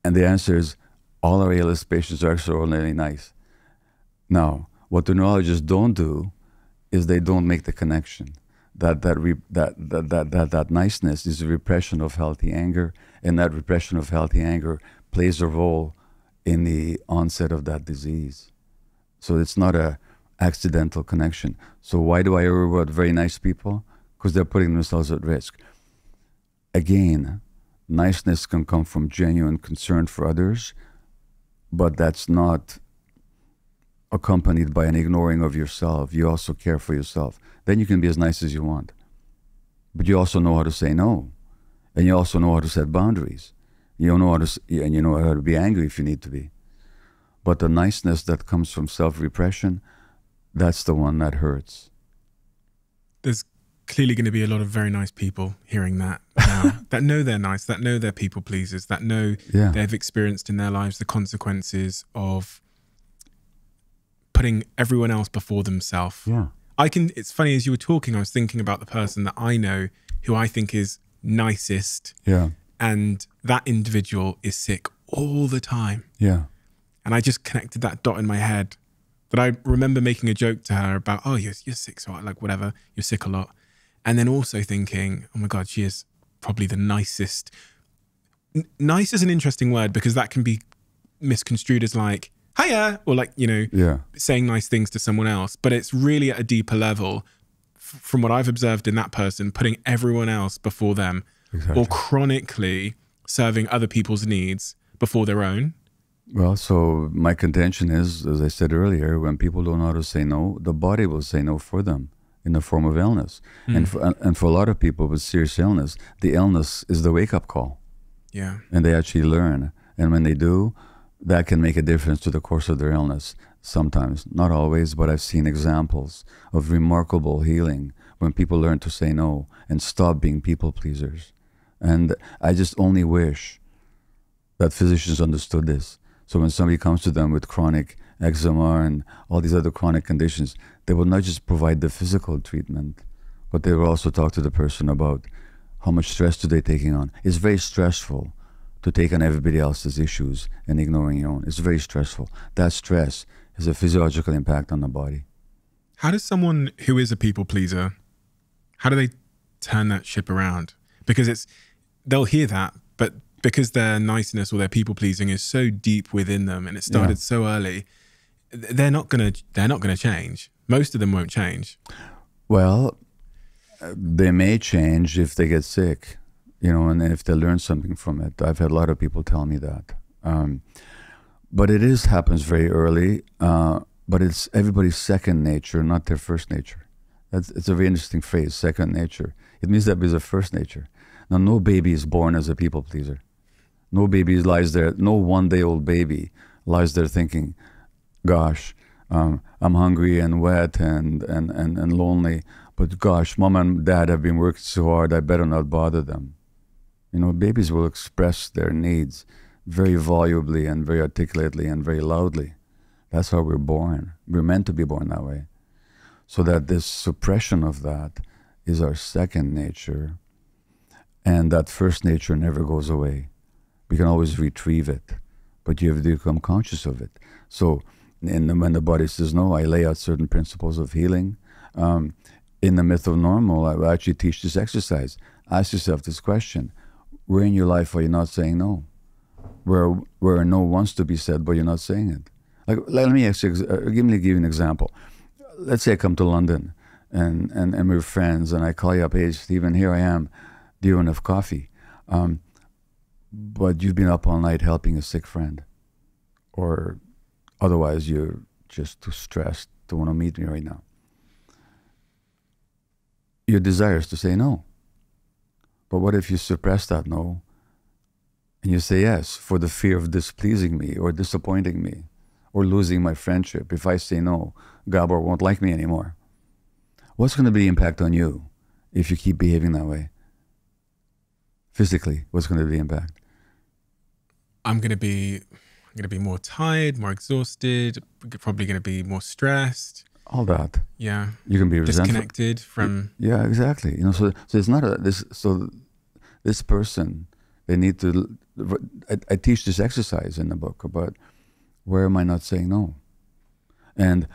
and the answer is all our ALS patients are extraordinarily nice. Now, what the neurologists don't do is they don't make the connection. That niceness is a repression of healthy anger, and that repression of healthy anger plays a role in the onset of that disease. So it's not a accidental connection. So why do I worry about very nice people? Because they're putting themselves at risk. Again, niceness can come from genuine concern for others, but that's not accompanied by an ignoring of yourself. You also care for yourself. Then you can be as nice as you want. But you also know how to say no. And you also know how to set boundaries. You know how to be angry if you need to be. But the niceness that comes from self-repression, that's the one that hurts. There's clearly going to be a lot of very nice people hearing that now, that know they're nice, that know they're people pleasers, that know they've experienced in their lives the consequences of putting everyone else before themselves. Yeah. It's funny, as you were talking, I was thinking about the person that I know who I think is nicest. Yeah. And that individual is sick all the time. Yeah. And I just connected that dot in my head. But I remember making a joke to her about, oh, you're sick, so like whatever, you're sick a lot. And then also thinking, oh my God, she is probably the nicest. Nice is an interesting word because that can be misconstrued as like, hiya, or like, saying nice things to someone else. But it's really at a deeper level, from what I've observed in that person, putting everyone else before them. Exactly. Or chronically serving other people's needs before their own. Well, so my contention is, as I said earlier, when people don't know how to say no, the body will say no for them in the form of illness. And for a lot of people with serious illness, the illness is the wake-up call. Yeah. And they actually learn. And when they do, that can make a difference to the course of their illness. Sometimes, not always, but I've seen examples of remarkable healing when people learn to say no and stop being people pleasers. And I just only wish that physicians understood this. So when somebody comes to them with chronic eczema and all these other chronic conditions, they will not just provide the physical treatment, but they will also talk to the person about how much stress are they taking on. It's very stressful to take on everybody else's issues and ignoring your own. It's very stressful. That stress has a physiological impact on the body. How does someone who is a people pleaser, how do they turn that ship around? Because they'll hear that, but because their niceness or their people pleasing is so deep within them and it started so early, they're not gonna change. Most of them won't change. Well, they may change if they get sick, and if they learn something from it. I've had a lot of people tell me that. But it happens very early, but it's everybody's second nature, not their first nature. It's a very interesting phrase, second nature. It means that it's a first nature. Now, no baby is born as a people pleaser. No baby lies there, no one-day-old baby lies there thinking, gosh, I'm hungry and wet and lonely, but gosh, mom and dad have been working so hard, I better not bother them. Babies will express their needs very volubly and very articulately and very loudly. That's how we're born. We're meant to be born that way. So that this suppression of that is our second nature, and that first nature never goes away. We can always retrieve it, but you have to become conscious of it. So when the body says no, I lay out certain principles of healing. In the Myth of Normal, I actually teach this exercise. Ask yourself this question: where in your life are you not saying no? Where no wants to be said, but you're not saying it? Like, let me give you an example. Let's say I come to London and we're friends, and I call you up, hey, Stephen, here I am. Do you want enough coffee? But you've been up all night helping a sick friend, or otherwise you're just too stressed to want to meet me right now. Your desire is to say no. But what if you suppress that no and you say yes for the fear of displeasing me or disappointing me or losing my friendship? If I say no, Gabor won't like me anymore. What's going to be the impact on you if you keep behaving that way? Physically, what's going to be the impact? I'm going to be more tired, more exhausted, probably going to be more stressed. All that. Yeah. You can be disconnected from. Yeah, exactly. You know, so it's not this person, they need to, I teach this exercise in the book about where am I not saying no? And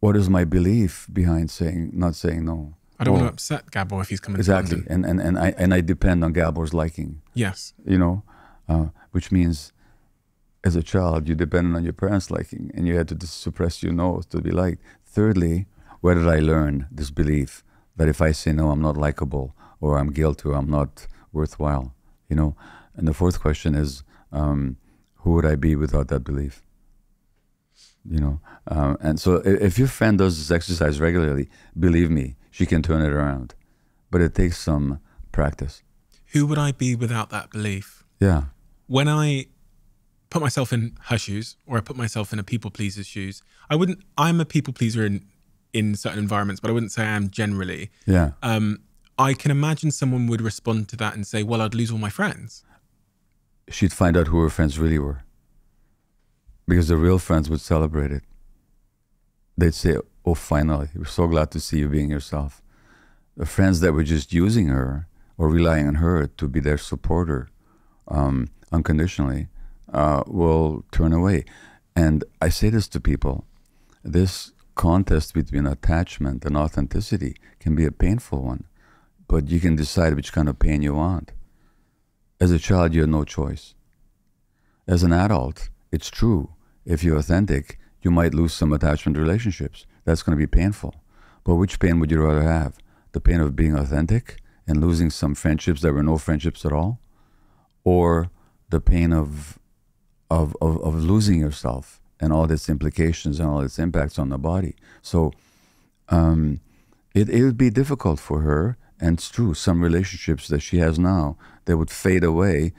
what is my belief behind not saying no? I don't want to upset Gabor if he's coming exactly. to London. And I depend on Gabor's liking. Yes. You know, which means as a child, you depended on your parents' liking and you had to suppress your no to be liked. Thirdly, where did I learn this belief that if I say no, I'm not likable or I'm guilty or I'm not worthwhile, you know? And the fourth question is, who would I be without that belief? You know? And so if your friend does this exercise regularly, believe me, she can turn it around. But it takes some practice. Who would I be without that belief? Yeah. When I put myself in her shoes, or I put myself in a people pleaser's shoes, I'm a people pleaser in certain environments, but I wouldn't say I am generally. Yeah. I can imagine someone would respond to that and say, well, I'd lose all my friends. She'd find out who her friends really were. Because the real friends would celebrate it. They'd say, oh, finally, we're so glad to see you being yourself. The friends that were just using her or relying on her to be their supporter unconditionally will turn away. And I say this to people, this contest between attachment and authenticity can be a painful one, but you can decide which kind of pain you want. As a child, you have no choice. As an adult, it's true. If you're authentic, you might lose some attachment relationships. That's going to be painful. But which pain would you rather have? The pain of being authentic and losing some friendships that were no friendships at all? Or the pain of losing yourself and all its implications and all its impacts on the body? So it would be difficult for her, and it's true, some relationships that she has now, they would fade away,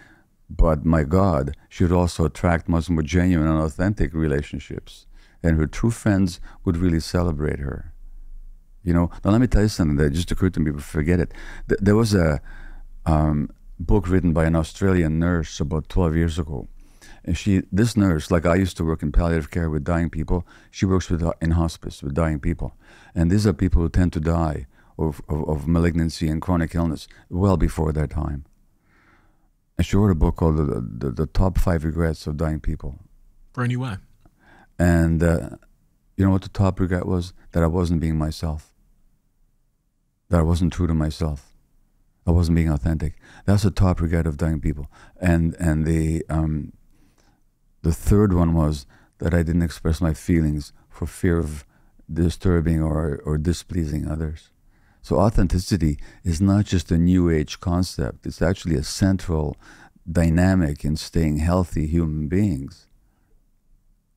but my God, she would also attract much more genuine and authentic relationships, and her true friends would really celebrate her. You know, now let me tell you something that just occurred to me, but forget it. There was a book written by an Australian nurse about 12 years ago. And this nurse, like I used to work in palliative care with dying people, she works in hospice with dying people. And these are people who tend to die of malignancy and chronic illness well before their time. And she wrote a book called the Top 5 Regrets of Dying People. Were anywhere. And you know what the top regret was? That I wasn't being myself. That I wasn't true to myself. I wasn't being authentic. That's the top regret of dying people. And the third one was that I didn't express my feelings for fear of disturbing or displeasing others. So authenticity is not just a new age concept. It's actually a central dynamic in staying healthy human beings.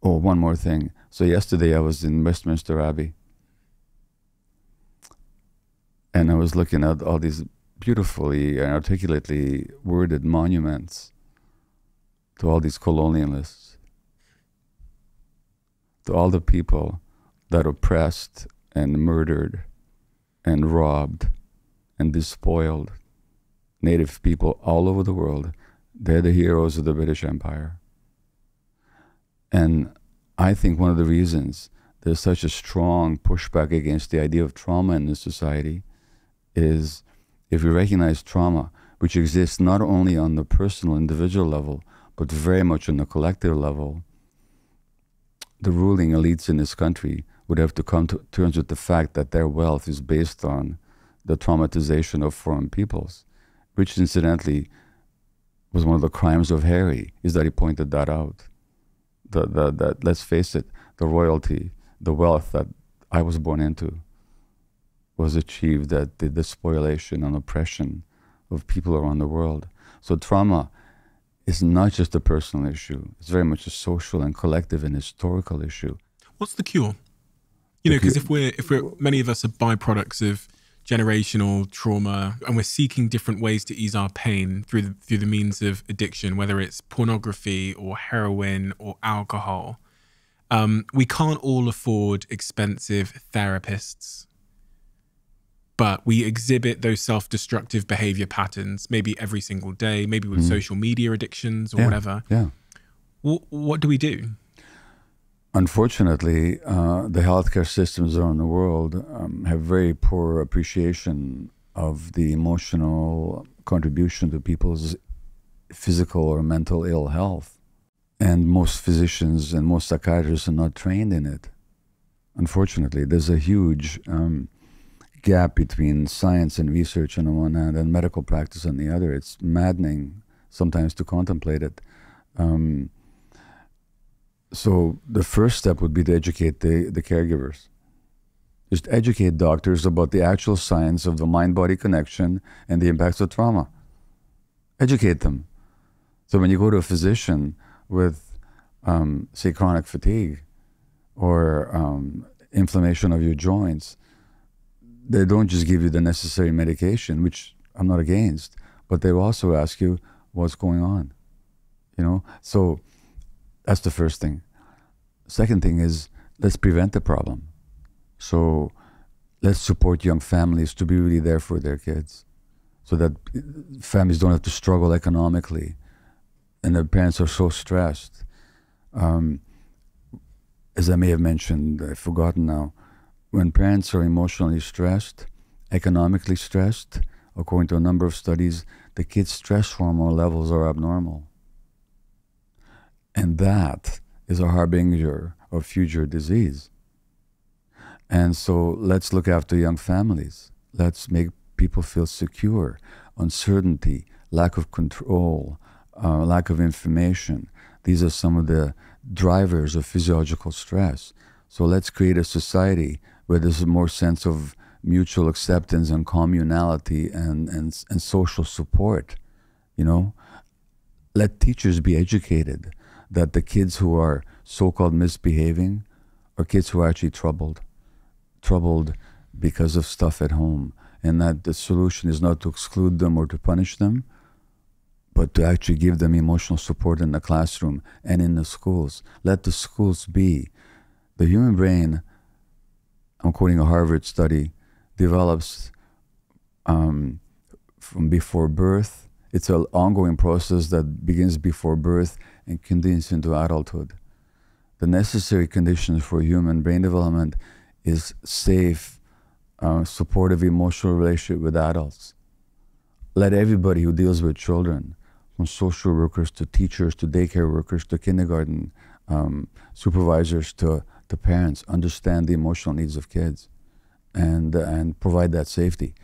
Oh, one more thing. So yesterday I was in Westminster Abbey. And I was looking at all these beautifully and articulately worded monuments to all these colonialists, to all the people that oppressed and murdered and robbed and despoiled native people all over the world. They're the heroes of the British Empire. And I think one of the reasons there's such a strong pushback against the idea of trauma in this society is if we recognize trauma, which exists not only on the personal, individual level, but very much on the collective level, the ruling elites in this country would have to come to terms with the fact that their wealth is based on the traumatization of foreign peoples, which incidentally was one of the crimes of Harry, is that he pointed that out. That let's face it, the royalty, the wealth that I was born into was achieved at the despoliation and oppression of people around the world. So trauma is not just a personal issue. It's very much a social and collective and historical issue. What's the cure? You know, because if we're many of us are byproducts of generational trauma, and we're seeking different ways to ease our pain through the means of addiction, whether it's pornography or heroin or alcohol. We can't all afford expensive therapists. but we exhibit those self-destructive behavior patterns maybe every single day, maybe with social media addictions or whatever. Yeah. What do we do? Unfortunately, the healthcare systems around the world have very poor appreciation of the emotional contribution to people's physical or mental ill health. And most physicians and most psychiatrists are not trained in it. Unfortunately, there's a huge gap between science and research on the one hand and medical practice on the other. It's maddening sometimes to contemplate it. So the first step would be to educate the caregivers. Just educate doctors about the actual science of the mind-body connection and the impacts of trauma. Educate them. So when you go to a physician with, say, chronic fatigue or inflammation of your joints, they don't just give you the necessary medication, which I'm not against, but they will also ask you what's going on, you know? So that's the first thing. Second thing is, let's prevent the problem. So let's support young families to be really there for their kids so that families don't have to struggle economically and their parents are so stressed. As I may have mentioned, I've forgotten now, when parents are emotionally stressed, economically stressed, according to a number of studies, the kids' stress hormone levels are abnormal. And that is a harbinger of future disease. And so let's look after young families. Let's make people feel secure. Uncertainty, lack of control, lack of information. These are some of the drivers of physiological stress. So let's create a society where there's more sense of mutual acceptance and communality and social support, you know? Let teachers be educated that the kids who are so-called misbehaving are kids who are actually troubled because of stuff at home, and that the solution is not to exclude them or to punish them, but to actually give them emotional support in the classroom and in the schools. Let the schools be. The human brain, I'm quoting a Harvard study, develops from before birth. It's an ongoing process that begins before birth and continues into adulthood. The necessary conditions for human brain development is safe, supportive emotional relationship with adults. Let everybody who deals with children, from social workers to teachers to daycare workers to kindergarten supervisors to parents, understand the emotional needs of kids and provide that safety.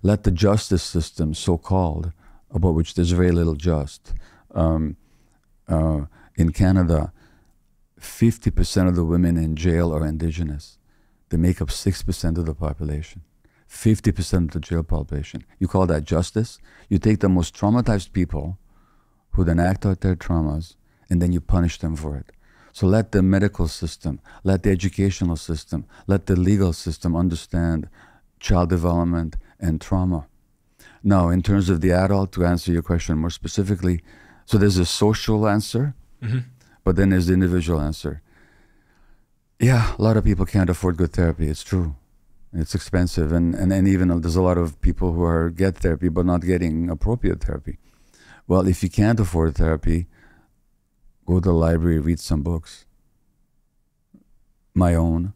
Let the justice system, so-called, about which there's very little just. In Canada, 50% of the women in jail are Indigenous. They make up 6% of the population. 50% of the jail population. You call that justice? You take the most traumatized people who then act out their traumas and then you punish them for it. So let the medical system, let the educational system, let the legal system understand child development and trauma. Now, in terms of the adult, to answer your question more specifically, so there's a social answer, but then there's the individual answer. Yeah, a lot of people can't afford good therapy, it's true. It's expensive, and even there's a lot of people who get therapy but not getting appropriate therapy. Well, if you can't afford therapy, go to the library, read some books. My own,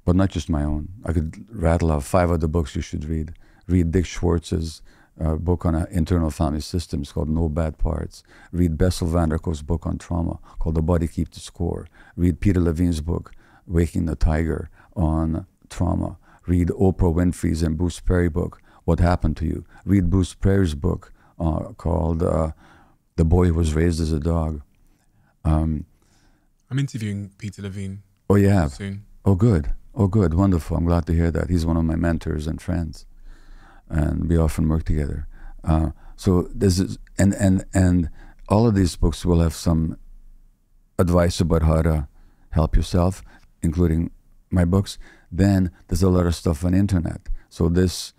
but not just my own. I could rattle off 5 other books you should read. Read Dick Schwartz's book on internal family systems called No Bad Parts. Read Bessel van der Kolk's book on trauma called The Body Keeps the Score. Read Peter Levine's book, Waking the Tiger, on trauma. Read Oprah Winfrey's and Bruce Perry's book, What Happened to You. Read Bruce Perry's book called The Boy Who Was Raised as a Dog. I'm interviewing Peter Levine. Oh, you have? Soon. Oh, good. Oh, good. Wonderful. I'm glad to hear that. He's one of my mentors and friends, and we often work together. So this is, and all of these books will have some advice about how to help yourself, including my books. Then there's a lot of stuff on the internet. So this,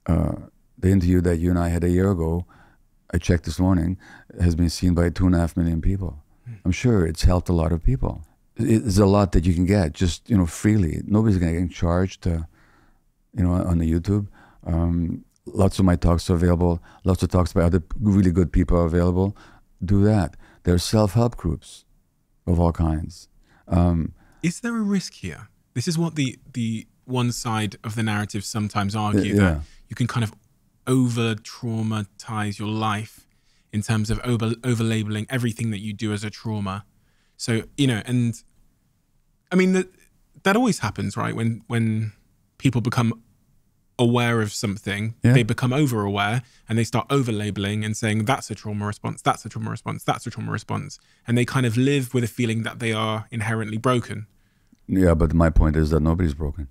the interview that you and I had a year ago, I checked this morning, has been seen by 2.5 million people. I'm sure it's helped a lot of people. It's a lot that you can get just, freely. Nobody's going to get charged to, on the YouTube. Lots of my talks are available. Lots of talks by other really good people are available. Do that. There are self-help groups of all kinds. Is there a risk here? This is what the one side of the narrative sometimes argue, that you can kind of over-traumatize your life in terms of over-labeling everything that you do as a trauma. So, and I mean, that always happens, right? When people become aware of something, they become over-aware and they start over-labeling and saying, that's a trauma response, that's a trauma response, that's a trauma response. And they kind of live with a feeling that they are inherently broken. Yeah, but my point is that nobody's broken.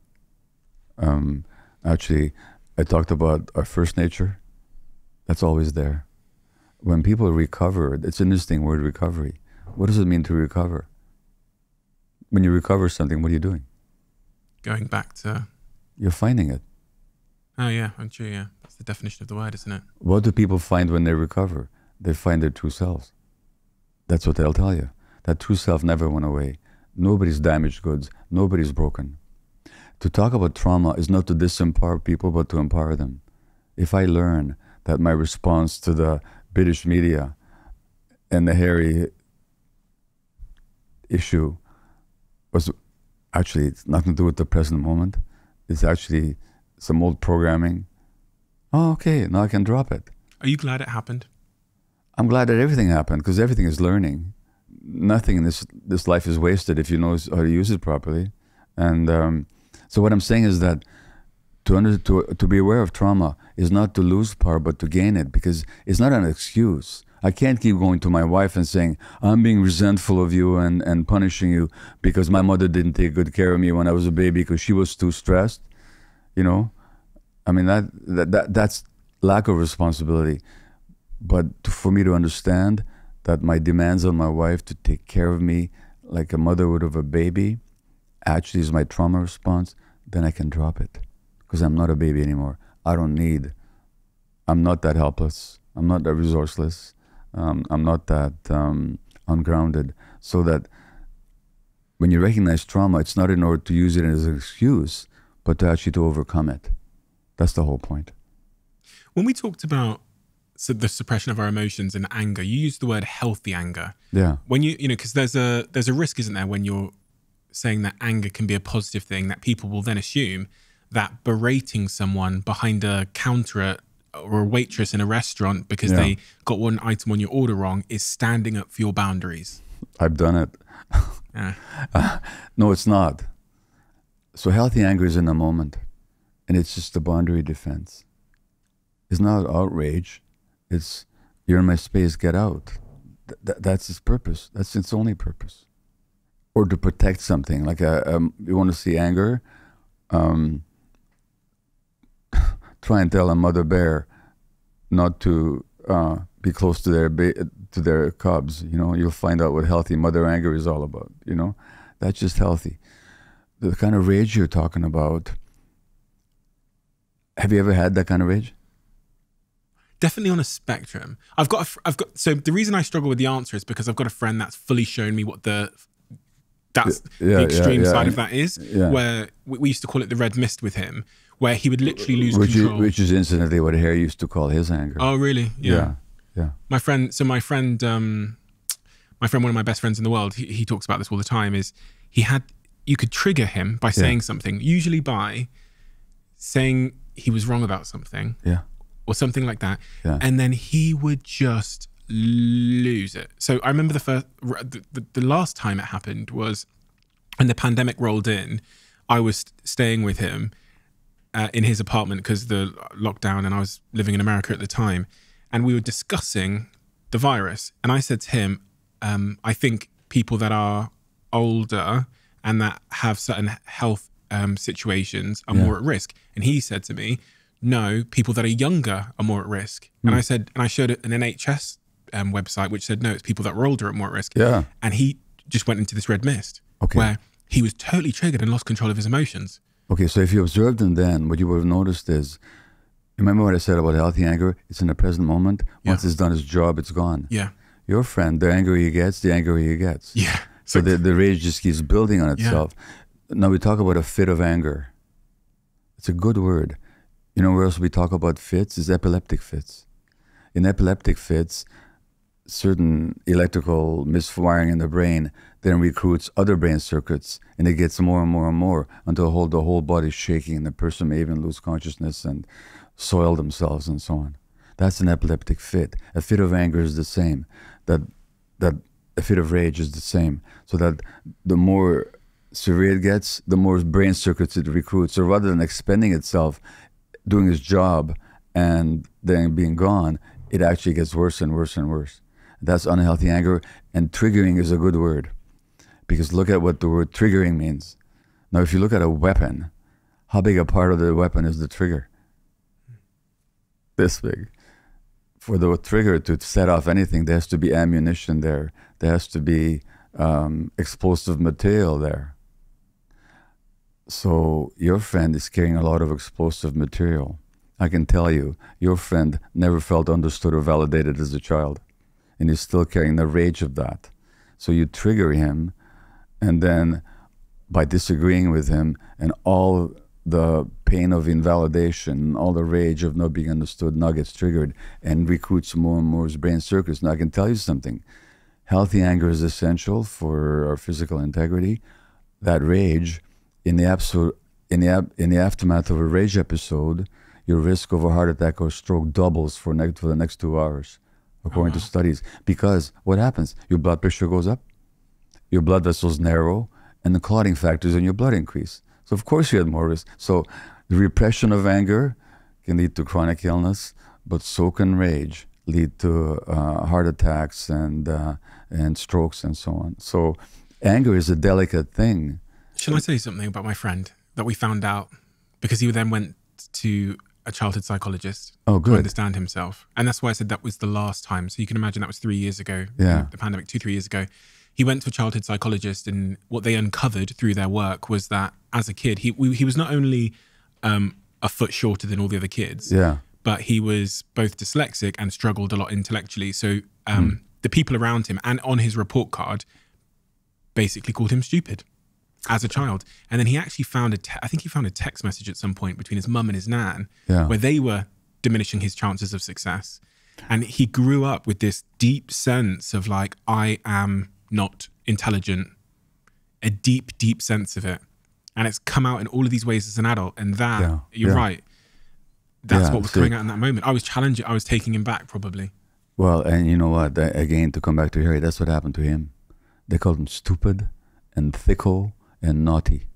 Actually, I talked about our first nature. That's always there. When people recover, it's an interesting word, recovery. What does it mean to recover? When you recover something, what are you doing? Going back to... You're finding it. Oh, yeah, I'm sure, yeah. That's the definition of the word, isn't it? What do people find when they recover? They find their true selves. That's what they'll tell you. That true self never went away. Nobody's damaged goods. Nobody's broken. To talk about trauma is not to disempower people, but to empower them. If I learn that my response to the British media and the Harry issue was actually, it's nothing to do with the present moment. It's actually some old programming. Oh, okay, now I can drop it. Are you glad it happened? I'm glad that everything happened, because everything is learning. Nothing in this life is wasted if you know how to use it properly. And so what I'm saying is that to be aware of trauma is not to lose power, but to gain it, because it's not an excuse. I can't keep going to my wife and saying, I'm being resentful of you and punishing you because my mother didn't take good care of me when I was a baby because she was too stressed. I mean, that's lack of responsibility. But for me to understand that my demands on my wife to take care of me like a mother would of a baby actually is my trauma response, then I can drop it, because I'm not a baby anymore. I'm not that helpless. I'm not that resourceless. I'm not that ungrounded. So that when you recognize trauma, it's not in order to use it as an excuse, but to actually to overcome it. That's the whole point. When we talked about the suppression of our emotions and anger, you used the word healthy anger. Yeah. When because there's a risk, isn't there, when you're saying that anger can be a positive thing, that people will then assume that berating someone behind a counter or a waitress in a restaurant because they got one item on your order wrong is standing up for your boundaries. I've done it. No, it's not. So healthy anger is in the moment, and it's just a boundary defense. It's not outrage. It's, you're in my space, get out. That's its purpose. That's its only purpose. Or to protect something. Like you want to see anger, try and tell a mother bear not to be close to their cubs. You'll find out what healthy mother anger is all about. That's just healthy. The kind of rage you're talking about, have you ever had that kind of rage? Definitely on a spectrum. So the reason I struggle with the answer is because I've got a friend that's fully shown me what the extreme side of that is, where we used to call it the red mist with him, where he would literally lose control. Which is incidentally what Harry used to call his anger. Oh, really? Yeah. My friend, one of my best friends in the world, he talks about this all the time, is you could trigger him by saying something, usually by saying he was wrong about something. Yeah. Or something like that. Yeah. And then he would just lose it. So I remember the last time it happened was when the pandemic rolled in. I was staying with him in his apartment because the lockdown, and I was living in America at the time. And we were discussing the virus. And I said to him, I think people that are older and that have certain health situations are more at risk. And he said to me, no, people that are younger are more at risk. And I showed an NHS website which said, no, it's people that were older are more at risk. Yeah. And he just went into this red mist where he was totally triggered and lost control of his emotions. Okay, so if you observed him then, what you would have noticed is, remember what I said about healthy anger? It's in the present moment. Once it's done its job, it's gone. Yeah. Your friend, the angrier he gets, the angrier he gets. Yeah. So the rage just keeps building on itself. Now we talk about a fit of anger. It's a good word. You know where else we talk about fits? Is epileptic fits. In epileptic fits, certain electrical misfiring in the brain then recruits other brain circuits, and it gets more and more and more until the whole body's shaking, and the person may even lose consciousness and soil themselves and so on. That's an epileptic fit. A fit of anger is the same. That a fit of rage is the same. So that the more severe it gets, the more brain circuits it recruits. So rather than expending itself, doing its job, and then being gone, it actually gets worse and worse and worse. That's unhealthy anger, and triggering is a good word, because look at what the word triggering means. Now, if you look at a weapon, how big a part of the weapon is the trigger? This big. For the trigger to set off anything, there has to be ammunition there. There has to be explosive material there. So your friend is carrying a lot of explosive material. I can tell you, your friend never felt understood or validated as a child, and he's still carrying the rage of that. So you trigger him, and then by disagreeing with him and all the pain of invalidation, all the rage of not being understood now gets triggered and recruits more and more brain circuits. Now I can tell you something. Healthy anger is essential for our physical integrity. That rage, in the aftermath of a rage episode, your risk of a heart attack or stroke doubles for the next 2 hours, according to studies. Because what happens? Your blood pressure goes up, your blood vessels narrow, and the clotting factors in your blood increase. So of course you had more risk. So the repression of anger can lead to chronic illness, but so can rage lead to heart attacks and strokes and so on. So anger is a delicate thing. Shall I say something about my friend that we found out because he then went to a childhood psychologist to understand himself? And that's why I said that was the last time. So you can imagine that was 3 years ago. Yeah. The pandemic, 2-3 years ago. He went to a childhood psychologist, and what they uncovered through their work was that as a kid, he was not only a foot shorter than all the other kids, but he was both dyslexic and struggled a lot intellectually. So the people around him and on his report card basically called him stupid as a child. And then he actually found I think he found a text message at some point between his mum and his nan where they were diminishing his chances of success. And he grew up with this deep sense of like, I am not intelligent, a deep, deep sense of it. And it's come out in all of these ways as an adult. And that, you're right, that's what was coming out in that moment. I was challenging, I was taking him back probably. Well, and you know what, again, to come back to Harry, that's what happened to him. They called him stupid and thicko and naughty.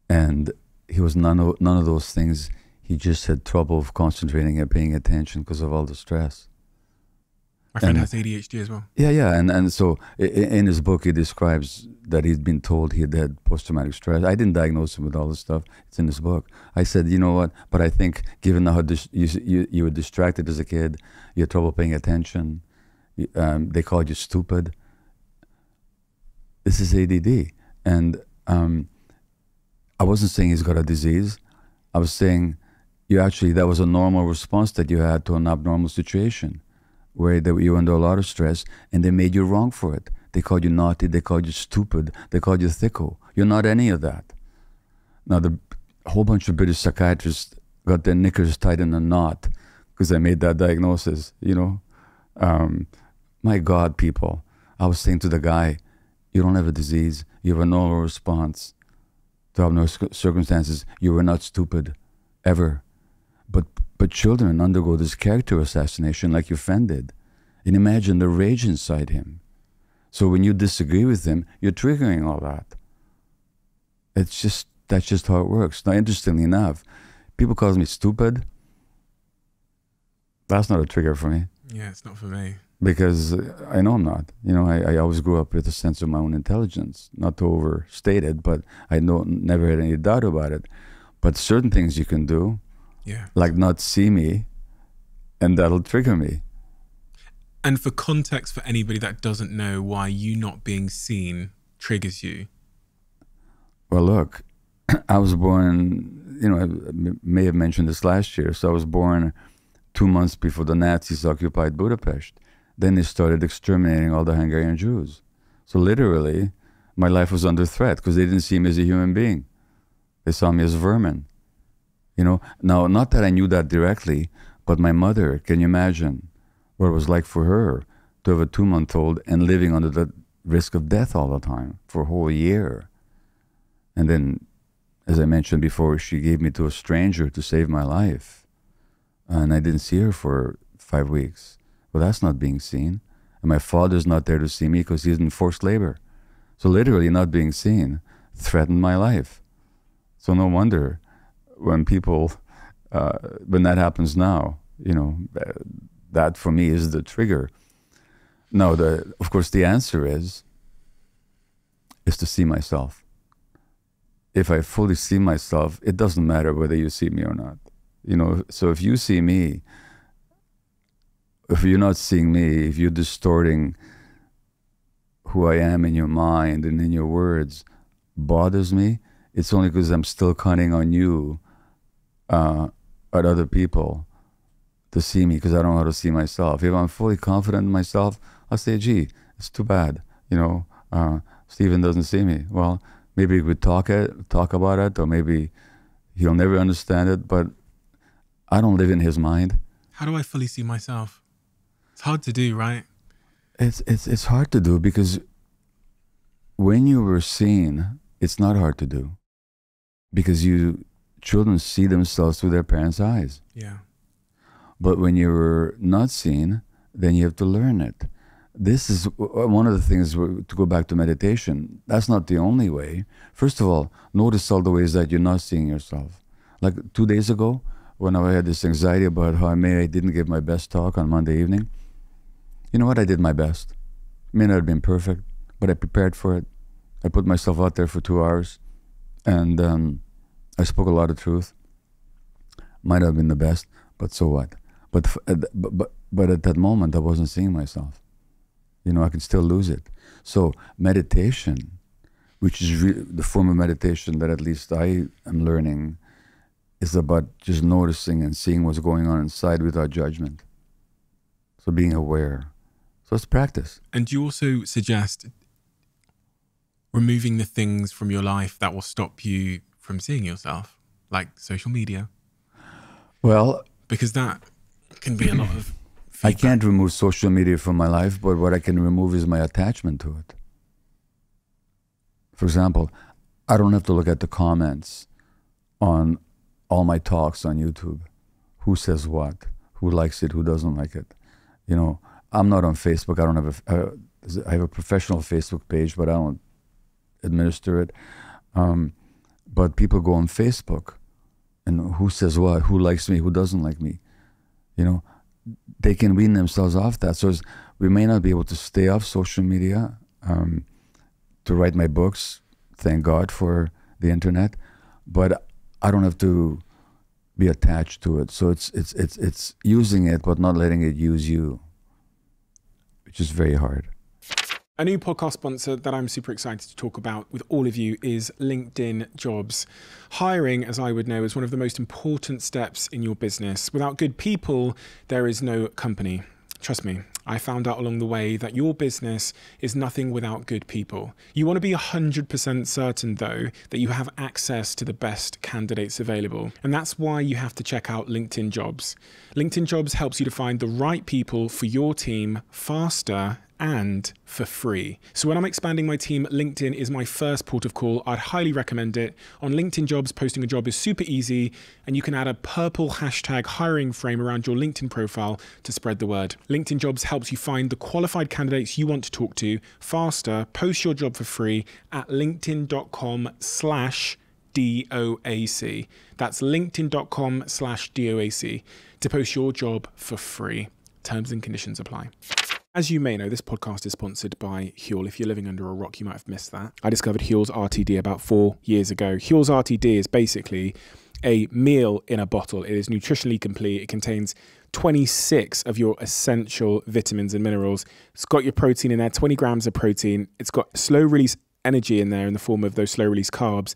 And he was none of those things. He just had trouble of concentrating and paying attention because of all the stress. My friend has ADHD as well. Yeah. And so in his book, he describes that he'd been told he had post-traumatic stress. I didn't diagnose him with all this stuff. It's in his book. I said, you know what? But I think given how you were distracted as a kid, you had trouble paying attention, they called you stupid. This is ADD. And I wasn't saying he's got a disease. I was saying that was a normal response that you had to an abnormal situation, where you were under a lot of stress, and they made you wrong for it. They called you naughty, they called you stupid, they called you thicko. You're not any of that. Now, a whole bunch of British psychiatrists got their knickers tied in a knot because I made that diagnosis, you know. My God, people. I was saying to the guy, you don't have a disease. You have a normal response to abnormal circumstances. You were not stupid, ever. But children undergo this character assassination like your friend did. And imagine the rage inside him. So when you disagree with him, you're triggering all that. That's just how it works. Now, interestingly enough, people call me stupid. That's not a trigger for me. Yeah, it's not for me. Because I know I'm not. You know, I always grew up with a sense of my own intelligence. Not to overstate it, but I never had any doubt about it. But certain things you can do, like not see me, and that'll trigger me. And for context, for anybody that doesn't know why you not being seen triggers you. Well, look, I was born, you know, I may have mentioned this last year. So I was born 2 months before the Nazis occupied Budapest. Then they started exterminating all the Hungarian Jews. So literally, my life was under threat because they didn't see me as a human being. They saw me as vermin. You know, now, not that I knew that directly, but my mother, can you imagine what it was like for her to have a 2-month-old and living under the risk of death all the time for a whole year? And then, as I mentioned before, she gave me to a stranger to save my life. And I didn't see her for 5 weeks. Well, that's not being seen. And my father's not there to see me because he's in forced labor. So literally not being seen threatened my life. So no wonder when people, when that happens now, you know, that for me is the trigger. Now, of course, the answer is to see myself. If I fully see myself, it doesn't matter whether you see me or not. You know, so if you see me, if you're not seeing me, if you're distorting who I am in your mind and in your words bothers me, it's only because I'm still counting on you at other people to see me, because I don't know how to see myself. If I'm fully confident in myself, I'll say, gee, it's too bad, you know, Stephen doesn't see me. Well, maybe we talk about it, or maybe he'll never understand it, but I don't live in his mind. How do I fully see myself? It's hard to do, right? It's hard to do, because when you were seen, it's not hard to do, because children see themselves through their parents' eyes. Yeah. But when you're not seen, then you have to learn it. This is one of the things, to go back to meditation, that's not the only way. First of all, notice all the ways that you're not seeing yourself. Like 2 days ago, when I had this anxiety about how I didn't give my best talk on Monday evening, you know what? I did my best. It may not have been perfect, but I prepared for it. I put myself out there for 2 hours, and I spoke a lot of truth. Might have been the best, but so what? But at that moment, I wasn't seeing myself. You know, I can still lose it. So meditation, which is the form of meditation that at least I am learning, is about just noticing and seeing what's going on inside without judgment. So being aware. So it's practice. And you also suggest removing the things from your life that will stop you from seeing yourself, like social media. Well, because that can be a lot of feedback. I can't remove social media from my life, but what I can remove is my attachment to it. For example, I don't have to look at the comments on all my talks on YouTube. Who says what? Who likes it? Who doesn't like it? You know, I'm not on Facebook. I don't have I have a professional Facebook page, but I don't administer it. But people go on Facebook, and who says what? Who likes me? Who doesn't like me? You know, they can wean themselves off that. So we may not be able to stay off social media to write my books. Thank God for the internet, but I don't have to be attached to it. So it's using it, but not letting it use you, which is very hard. A new podcast sponsor that I'm super excited to talk about with all of you is LinkedIn Jobs. Hiring, as I would know, is one of the most important steps in your business. Without good people, there is no company. Trust me, I found out along the way that your business is nothing without good people. You want to be 100% certain, though, that you have access to the best candidates available. And that's why you have to check out LinkedIn Jobs. LinkedIn Jobs helps you to find the right people for your team faster and for free. So when I'm expanding my team, LinkedIn is my first port of call. I'd highly recommend it. On LinkedIn Jobs, posting a job is super easy, and you can add a purple hashtag hiring frame around your LinkedIn profile to spread the word. LinkedIn Jobs helps you find the qualified candidates you want to talk to faster. Post your job for free at linkedin.com/DOAC. That's linkedin.com/DOAC to post your job for free. Terms and conditions apply. As you may know, this podcast is sponsored by Huel. If you're living under a rock, you might have missed that. I discovered Huel's RTD about 4 years ago. Huel's RTD is basically a meal in a bottle. It is nutritionally complete. It contains 26 of your essential vitamins and minerals. It's got your protein in there, 20 grams of protein. It's got slow release energy in there in the form of those slow release carbs.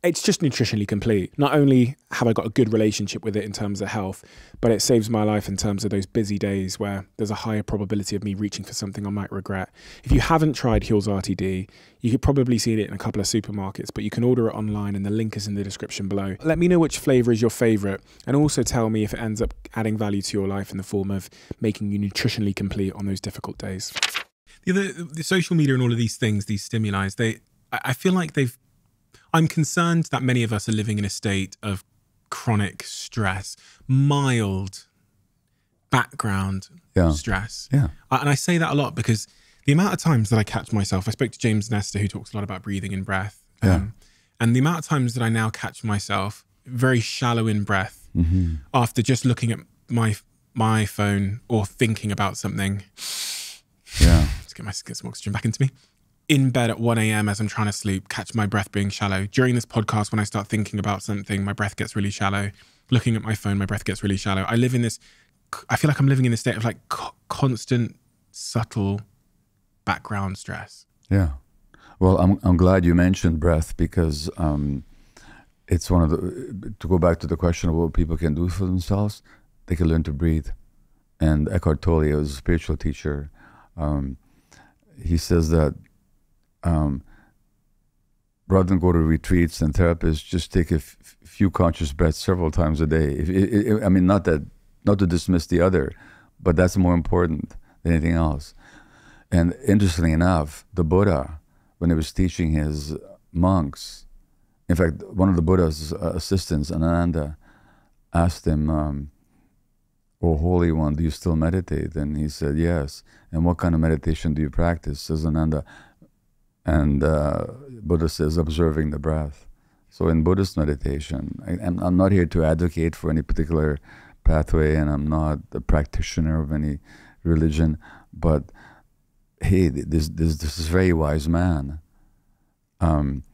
it's just nutritionally complete. Not only have I got a good relationship with it in terms of health, but it saves my life in terms of those busy days where there's a higher probability of me reaching for something I might regret. If you haven't tried Huel's RTD, you could probably see it in a couple of supermarkets, but you can order it online and the link is in the description below. Let me know which flavour is your favourite, and also tell me if it ends up adding value to your life in the form of making you nutritionally complete on those difficult days. The social media and all of these things, these stimuli, I feel like I'm concerned that many of us are living in a state of chronic stress, mild background stress. Yeah. And I say that a lot because the amount of times that I catch myself, I spoke to James Nestor, who talks a lot about breathing and breath. And the amount of times that I now catch myself very shallow in breath after just looking at my phone or thinking about something. Yeah. Let's get some oxygen back into me. In bed at 1 a.m. as I'm trying to sleep, catch my breath being shallow. During this podcast, when I start thinking about something, my breath gets really shallow. Looking at my phone, my breath gets really shallow. I feel like I'm living in this state of like constant, subtle background stress. Yeah. Well, I'm glad you mentioned breath because it's one of the, to go back to the question of what people can do for themselves, they can learn to breathe. And Eckhart Tolle, was a spiritual teacher, he says that rather than go to retreats and therapists, just take a few conscious breaths several times a day. I mean, not to dismiss the other, but that's more important than anything else. And interestingly enough, the Buddha, when he was teaching his monks, in fact, one of the Buddha's assistants, Ananda, asked him, "Oh, Holy One, do you still meditate?" And he said, "Yes." "And what kind of meditation do you practice?" says Ananda. And Buddha says, "Observing the breath." So in Buddhist meditation, I'm not here to advocate for any particular pathway, and I'm not a practitioner of any religion, but hey, this is a very wise man.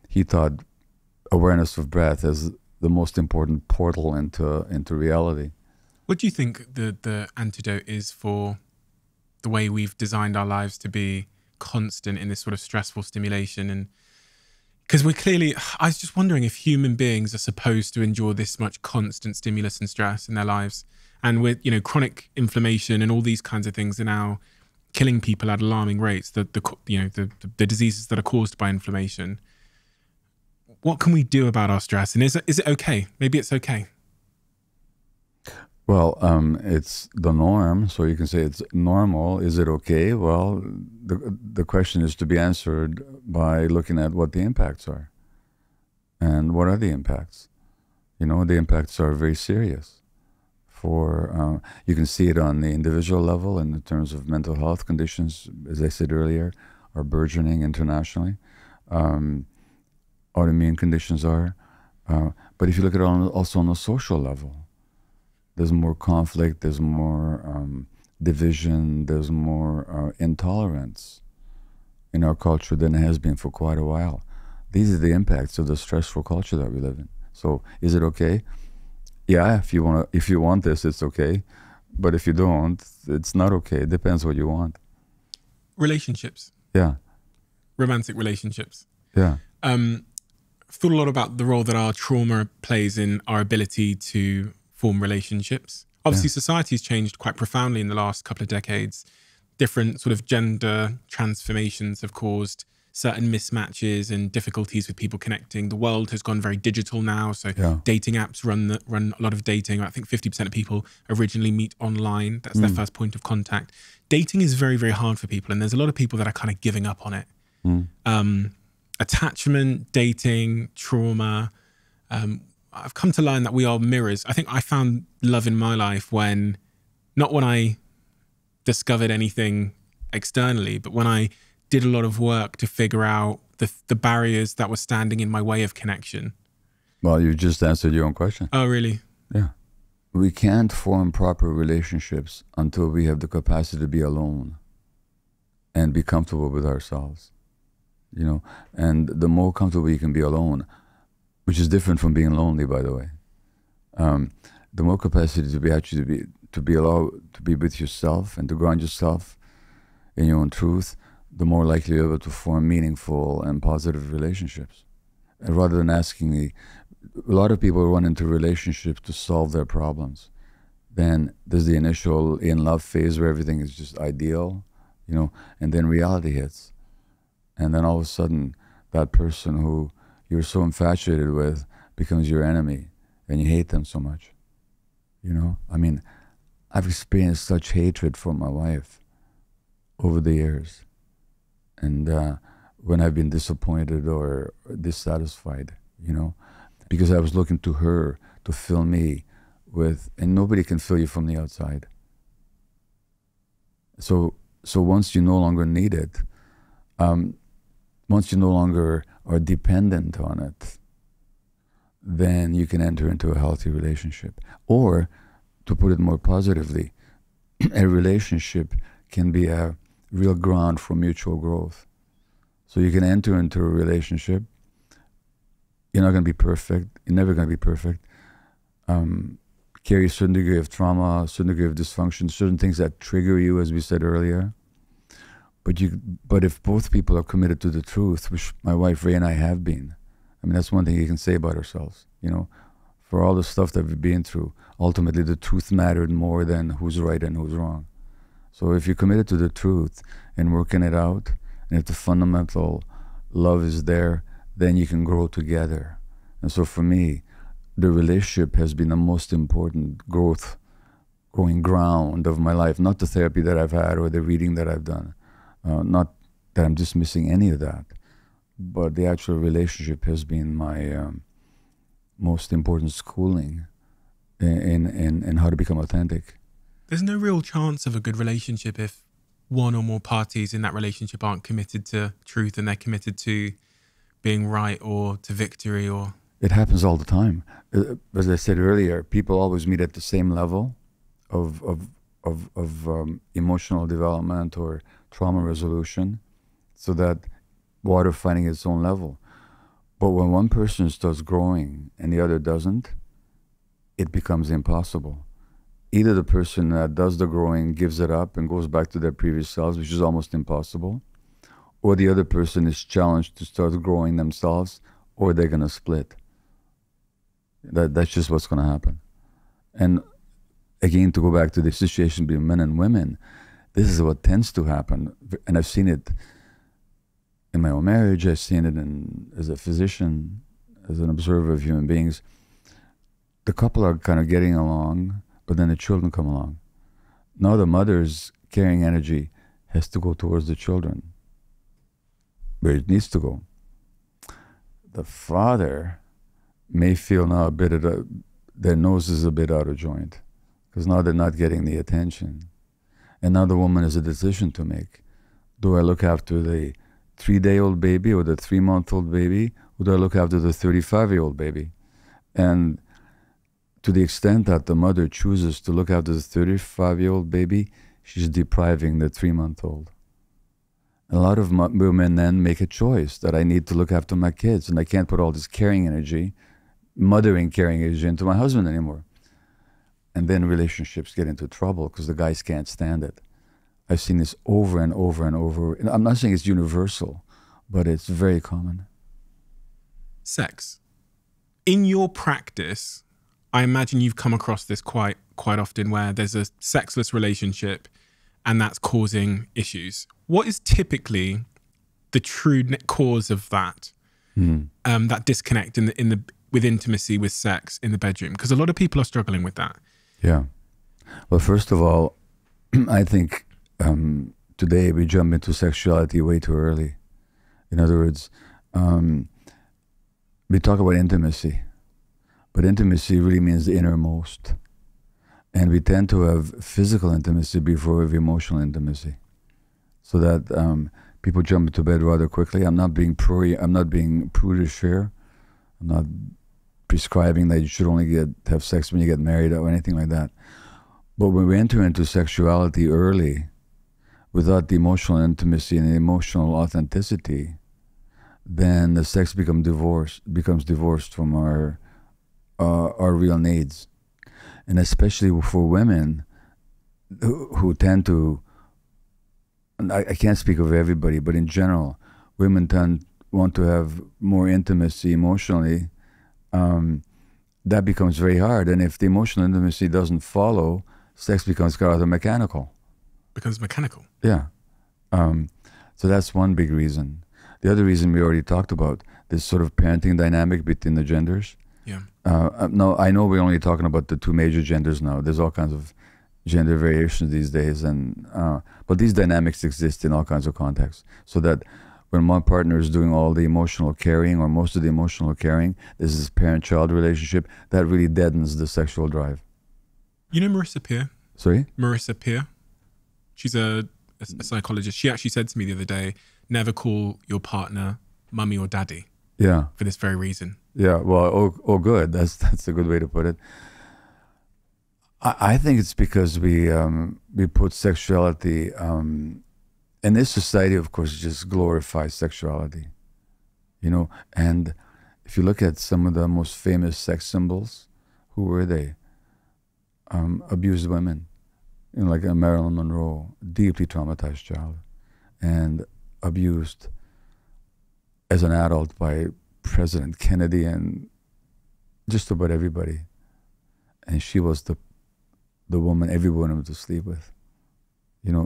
He thought awareness of breath as the most important portal into reality. What do you think the antidote is for the way we've designed our lives to be constant in this sort of stressful stimulation? And because I was just wondering if human beings are supposed to endure this much constant stimulus and stress in their lives, and with chronic inflammation and all these kinds of things are now killing people at alarming rates, the diseases that are caused by inflammation. What can we do about our stress, and is it okay? Maybe it's okay. Well, it's the norm, so you can say it's normal. Is it okay? Well, the question is to be answered by looking at what the impacts are. And what are the impacts? The impacts are very serious. You can see it on the individual level in terms of mental health conditions, as I said earlier, are burgeoning internationally. Autoimmune conditions are. But if you look at it also on a social level, there's more conflict, there's more division, there's more intolerance in our culture than it has been for quite a while. These are the impacts of the stressful culture that we live in. So is it okay? Yeah, if you want this, it's okay. But if you don't, it's not okay. It depends what you want. Relationships. Yeah. Romantic relationships. Yeah. Thought a lot about the role that our trauma plays in our ability to form relationships. Obviously, society's changed quite profoundly in the last couple of decades. Different sort of gender transformations have caused certain mismatches and difficulties with people connecting. The world has gone very digital now, so dating apps run a lot of dating. I think 50% of people originally meet online. That's their first point of contact. Dating is very, very hard for people, and there's a lot of people that are kind of giving up on it. Attachment, dating, trauma. I've come to learn that we are mirrors. I think I found love in my life not when I discovered anything externally, but when I did a lot of work to figure out the barriers that were standing in my way of connection. Well, you just answered your own question. Oh, really? Yeah. We can't form proper relationships until we have the capacity to be alone and be comfortable with ourselves. And the more comfortable you can be alone, which is different from being lonely, by the way, the more capacity to be allowed to be with yourself and to ground yourself in your own truth, the more likely you're able to form meaningful and positive relationships. And rather than asking me, a lot of people run into relationships to solve their problems. Then there's the initial in love phase where everything is just ideal, you know, and then reality hits. And then all of a sudden, that person who you're so infatuated with becomes your enemy, and you hate them so much. You know, I mean, I've experienced such hatred for my wife over the years. And when I've been disappointed or dissatisfied, you know, because I was looking to her to fill me with, and nobody can fill you from the outside. So once you no longer need it, once you no longer are dependent on it, then you can enter into a healthy relationship. Or, to put it more positively, a relationship can be a real ground for mutual growth. So you can enter into a relationship. You're not going to be perfect. You're never going to be perfect. Carry a certain degree of trauma, a certain degree of dysfunction, certain things that trigger you, as we said earlier. But if both people are committed to the truth, which my wife Ray and I have been, I mean, that's one thing you can say about ourselves, you know, for all the stuff that we've been through, ultimately the truth mattered more than who's right and who's wrong. So if you're committed to the truth and working it out, and if the fundamental love is there, then you can grow together. And so for me, the relationship has been the most important growing ground of my life, not the therapy that I've had or the reading that I've done. Not that I'm dismissing any of that, but the actual relationship has been my most important schooling in how to become authentic. There's no real chance of a good relationship if one or more parties in that relationship aren't committed to truth and they're committed to being right or to victory. Or it happens all the time. As I said earlier, people always meet at the same level of emotional development or trauma resolution, so that water finding its own level. But when one person starts growing and the other doesn't, it becomes impossible. Either the person that does the growing gives it up and goes back to their previous selves, which is almost impossible, or the other person is challenged to start growing themselves, or they're going to split. That's just what's going to happen. And again, to go back to the situation between men and women, this is what tends to happen. And I've seen it in my own marriage. I've seen it as a physician, as an observer of human beings. The couple are kind of getting along, but then the children come along. Now the mother's carrying energy has to go towards the children, where it needs to go. The father may feel now their nose is a bit out of joint, because now they're not getting the attention. And now the woman has a decision to make. Do I look after the 3-day-old baby or the 3-month-old baby, or do I look after the 35-year-old baby? And to the extent that the mother chooses to look after the 35-year-old baby, she's depriving the 3-month-old. A lot of women then make a choice that I need to look after my kids, and I can't put all this caring energy, mothering caring energy, into my husband anymore. And then relationships get into trouble because the guys can't stand it. I've seen this over and over and over. And I'm not saying it's universal, but it's very common. Sex. In your practice, I imagine you've come across this quite often, where there's a sexless relationship and that's causing issues. What is typically the true cause of that? That disconnect with intimacy, with sex in the bedroom? Because a lot of people are struggling with that. Yeah. Well, first of all, I think today we jump into sexuality way too early. In other words, we talk about intimacy, but intimacy really means the innermost. And we tend to have physical intimacy before we have emotional intimacy. So that people jump into bed rather quickly. I'm not being prudish here. I'm not prescribing that you should only have sex when you get married or anything like that. But when we enter into sexuality early, without the emotional intimacy and the emotional authenticity, then the sex becomes divorced from our real needs. And especially for women who tend to, I can't speak of everybody, but in general, women want to have more intimacy emotionally, that becomes very hard. And if the emotional intimacy doesn't follow, sex becomes rather mechanical. Becomes mechanical. Yeah. So that's one big reason. The other reason we already talked about, this sort of parenting dynamic between the genders. Yeah. No, I know we're only talking about the two major genders now. There's all kinds of gender variations these days, but these dynamics exist in all kinds of contexts. So that when one partner is doing all the emotional caring or most of the emotional caring, there's this parent-child relationship that really deadens the sexual drive. You know Marissa Peer? Sorry? Marissa Peer. She's a psychologist. She actually said to me the other day, never call your partner mummy or daddy. Yeah. For this very reason. Yeah, well, good. That's a good way to put it. I think it's because we put sexuality, and this society, of course, just glorifies sexuality, and if you look at some of the most famous sex symbols, who were they? Abused women, like Marilyn Monroe, deeply traumatized child, and abused as an adult by President Kennedy and just about everybody. And she was the woman everyone wanted to sleep with,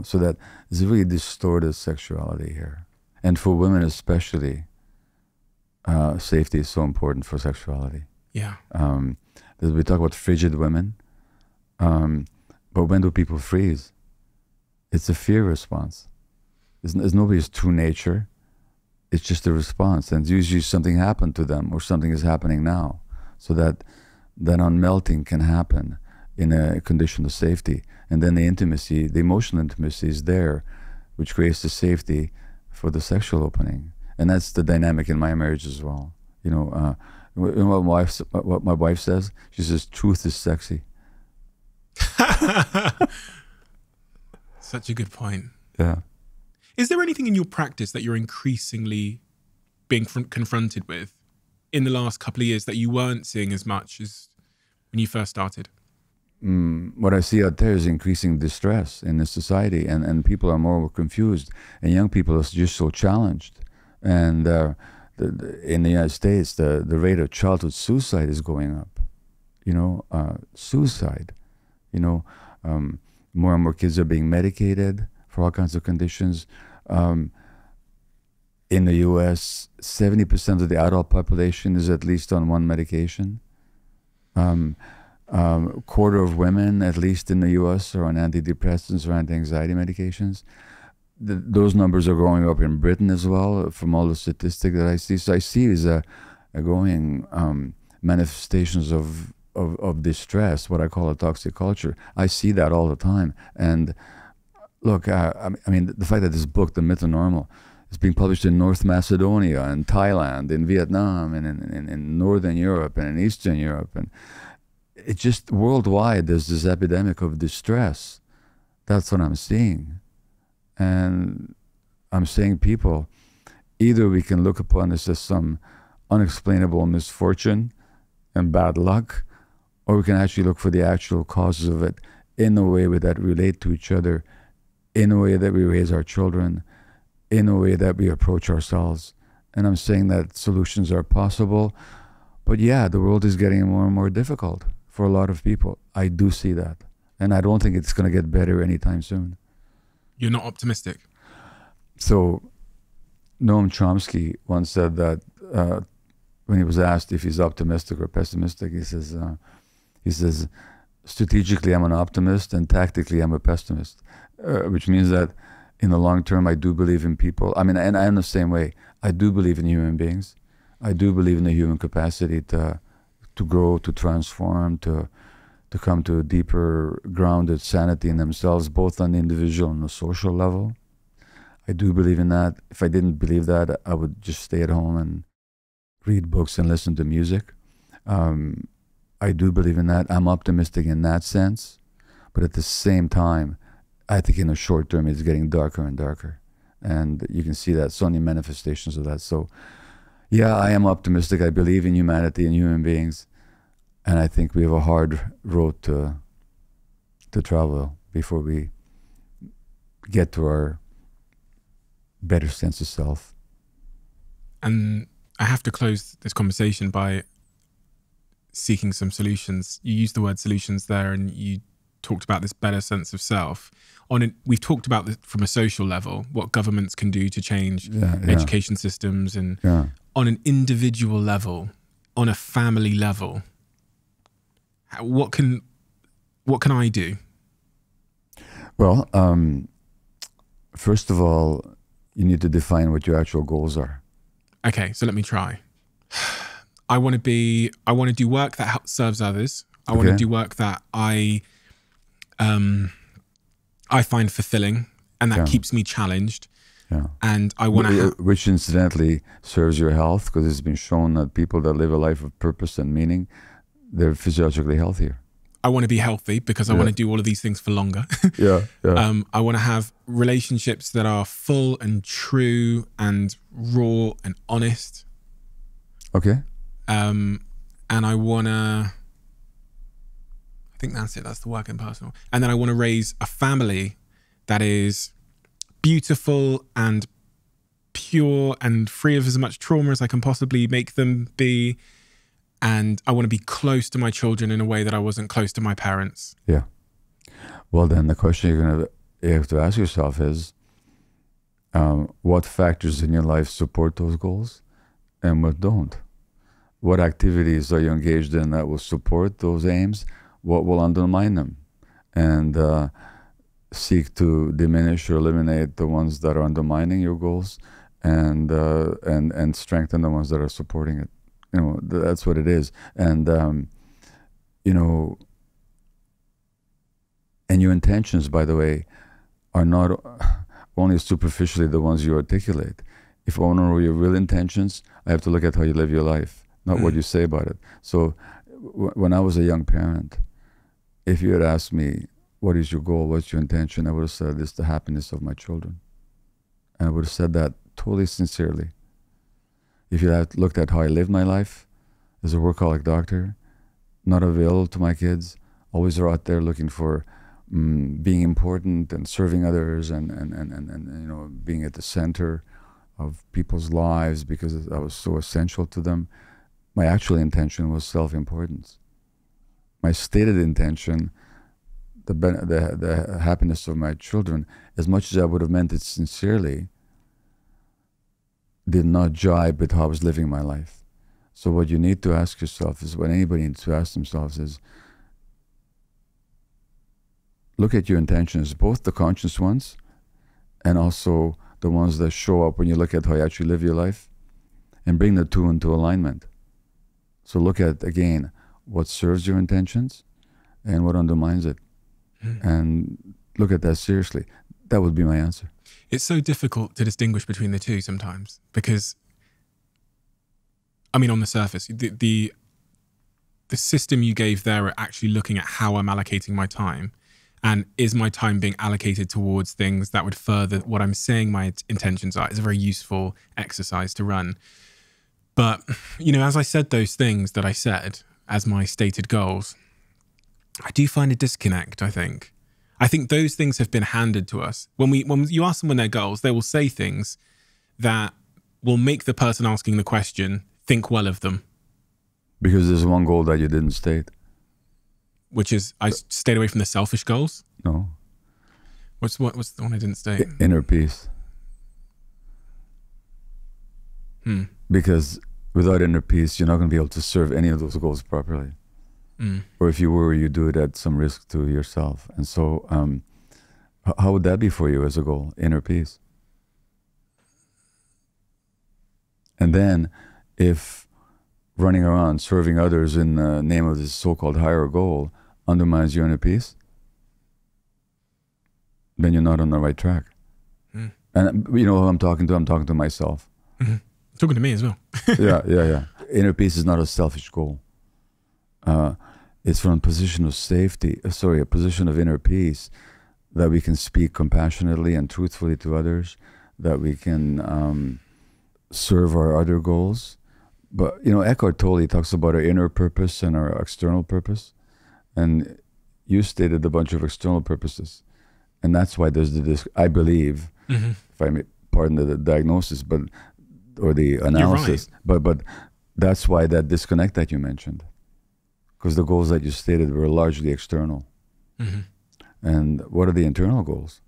so that there's a really distorted sexuality here. And for women especially, safety is so important for sexuality. Yeah. We talk about frigid women, but when do people freeze? It's a fear response. It's nobody's true nature. It's just a response, and usually something happened to them or something is happening now, so that unmelting can happen in a condition of safety. And then the intimacy, the emotional intimacy is there, which creates the safety for the sexual opening. And that's the dynamic in my marriage as well. What my wife says? She says, truth is sexy. Such a good point. Yeah. Is there anything in your practice that you're increasingly being confronted with in the last couple of years that you weren't seeing as much as when you first started? What I see out there is increasing distress in the society, and people are more confused, and young people are just so challenged. And in the United States, the rate of childhood suicide is going up. Suicide. More and more kids are being medicated for all kinds of conditions. In the U.S., 70% of the adult population is at least on one medication. Quarter of women, at least in the U.S., are on antidepressants or anti-anxiety medications. Those numbers are going up in Britain as well, from all the statistics that I see. So I see is a growing manifestations of distress, what I call a toxic culture. I see that all the time. And look, I mean, the fact that this book, The Myth of Normal, is being published in North Macedonia, in Thailand, in Vietnam, and in Northern Europe, and in Eastern Europe, and it's just worldwide, there's this epidemic of distress. That's what I'm seeing. And I'm saying, people, either we can look upon this as some unexplainable misfortune and bad luck, or we can actually look for the actual causes of it in a way that relate to each other, in a way that we raise our children, in a way that we approach ourselves. And I'm saying that solutions are possible. But yeah, the world is getting more and more difficult for a lot of people. I do see that. And I don't think it's going to get better anytime soon. You're not optimistic? So Noam Chomsky once said that when he was asked if he's optimistic or pessimistic, he says, strategically I'm an optimist and tactically I'm a pessimist, which means that in the long term, I do believe in people. I mean, and I'm the same way. I do believe in human beings. I do believe in the human capacity to grow, to transform, to come to a deeper, grounded sanity in themselves, both on the individual and the social level. I do believe in that. If I didn't believe that, I would just stay at home and read books and listen to music. I do believe in that. I'm optimistic in that sense. But at the same time, I think in the short term, it's getting darker and darker. And you can see that, so many manifestations of that. So yeah, I am optimistic. I believe in humanity and human beings. And I think we have a hard road to travel before we get to our better sense of self. And I have to close this conversation by seeking some solutions. You used the word solutions there, and you talked about this better sense of self. We've talked about this from a social level, what governments can do to change education systems, and on an individual level, on a family level, what can I do? Well, first of all, you need to define what your actual goals are. Okay, so let me try. I want to do work that serves others. I want to do work that I find fulfilling and that keeps me challenged. Yeah. And I want to which incidentally serves your health, because it's been shown that people that live a life of purpose and meaning, they're physiologically healthier. I want to be healthy because I want to do all of these things for longer. I want to have relationships that are full and true and raw and honest. Okay. And I want to, I think that's it. That's the work and personal. And then I want to raise a family that is beautiful and pure and free of as much trauma as I can possibly make them be. And I want to be close to my children in a way that I wasn't close to my parents. Yeah. Well, then the question you have to ask yourself is, what factors in your life support those goals and what don't? What activities are you engaged in that will support those aims? What will undermine them? And seek to diminish or eliminate the ones that are undermining your goals, and strengthen the ones that are supporting it. You know, that's what it is. And, you know, and your intentions, by the way, are not only superficially the ones you articulate. If I want to know your real intentions, I have to look at how you live your life, not what you say about it. So when I was a young parent, if you had asked me, what is your goal, what's your intention, I would have said, it's the happiness of my children. And I would have said that totally sincerely. If you had looked at how I lived my life as a workaholic doctor, not available to my kids, always are out there looking for being important and serving others, and you know, being at the center of people's lives because I was so essential to them. My actual intention was self-importance. My stated intention, the happiness of my children, as much as I would have meant it sincerely, did not jibe with how I was living my life. So what you need to ask yourself is, what anybody needs to ask themselves is, look at your intentions, both the conscious ones and also the ones that show up when you look at how you actually live your life, and bring the two into alignment. So look at, again, what serves your intentions and what undermines it. And look at that seriously. That would be my answer. It's so difficult to distinguish between the two sometimes, because, I mean, on the surface, the system you gave there are actually looking at how I'm allocating my time, and is my time being allocated towards things that would further what I'm saying my intentions are. It's a very useful exercise to run. But, you know, as I said those things that I said as my stated goals, I do find a disconnect, I think. I think those things have been handed to us. When you ask someone their goals, they will say things that will make the person asking the question think well of them. Because there's one goal that you didn't state. Which is, I stayed away from the selfish goals? No. What's the one I didn't state? Inner peace. Because without inner peace, you're not going to be able to serve any of those goals properly. Or if you were, you do it at some risk to yourself. And so how would that be for you as a goal, inner peace? And then if running around serving others in the name of this so-called higher goal undermines your inner peace, then you're not on the right track. And you know who I'm talking to? I'm talking to myself. Talking to me as well. Yeah. Inner peace is not a selfish goal. It's from a position of safety, a position of inner peace, that we can speak compassionately and truthfully to others, that we can serve our other goals. But, you know, Eckhart Tolle talks about our inner purpose and our external purpose. And you stated a bunch of external purposes. And that's why there's I believe, if I may pardon the diagnosis, but or the analysis. But that's why that disconnect that you mentioned, because the goals that you stated were largely external. Mm-hmm. And what are the internal goals?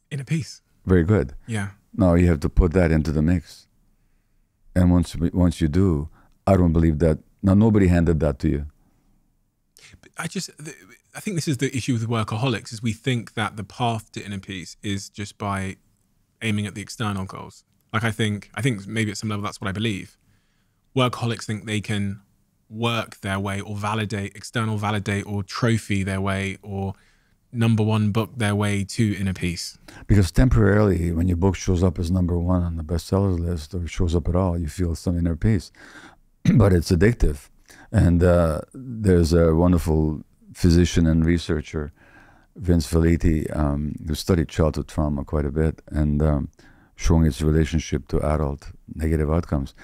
Inner peace. Very good. Yeah. Now you have to put that into the mix. And once you do, I don't believe that. Now, nobody handed that to you. I think this is the issue with workaholics, is we think that the path to inner peace is just by aiming at the external goals. Like I think maybe at some level that's what I believe. Workaholics think they can work their way or external validate or trophy their way or #1 book their way to inner peace. Because temporarily, when your book shows up as #1 on the bestsellers list or shows up at all, you feel some inner peace. But it's addictive. And there's a wonderful physician and researcher, Vince Felitti, who studied childhood trauma quite a bit and showing its relationship to adult negative outcomes.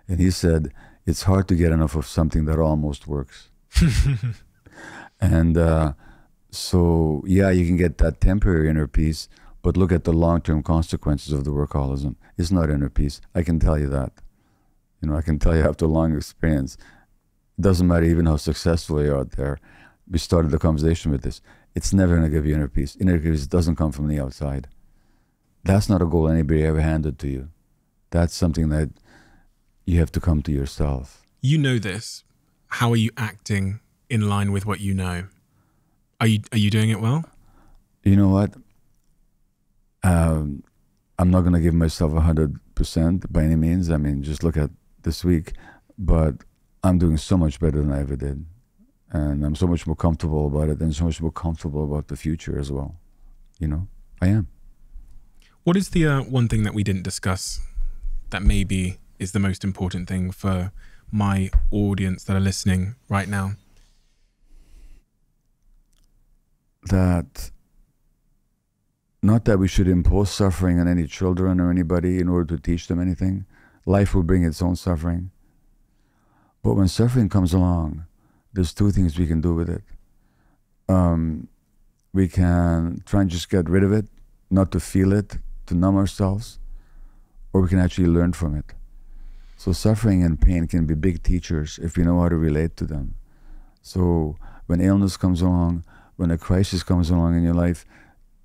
And he said, it's hard to get enough of something that almost works. And so, yeah, you can get that temporary inner peace, but look at the long-term consequences of the workaholism. It's not inner peace. I can tell you that. You know, I can tell you after long experience, it doesn't matter even how successful you're out there. We started the conversation with this. It's never going to give you inner peace. Inner peace doesn't come from the outside. That's not a goal anybody ever handed to you. That's something that you have to come to yourself. You know this. How are you acting in line with what you know? Are you doing it well? You know what? I'm not going to give myself 100% by any means. I mean, just look at this week. But I'm doing so much better than I ever did. And I'm so much more comfortable about it and so much more comfortable about the future as well. You know, I am. What is the one thing that we didn't discuss that maybe is the most important thing for my audience that are listening right now? That, not that we should impose suffering on any children or anybody in order to teach them anything. Life will bring its own suffering. But when suffering comes along, there's two things we can do with it. We can try and just get rid of it, not to feel it, to numb ourselves, or we can actually learn from it. So suffering and pain can be big teachers if we know how to relate to them. So when illness comes along, when a crisis comes along in your life,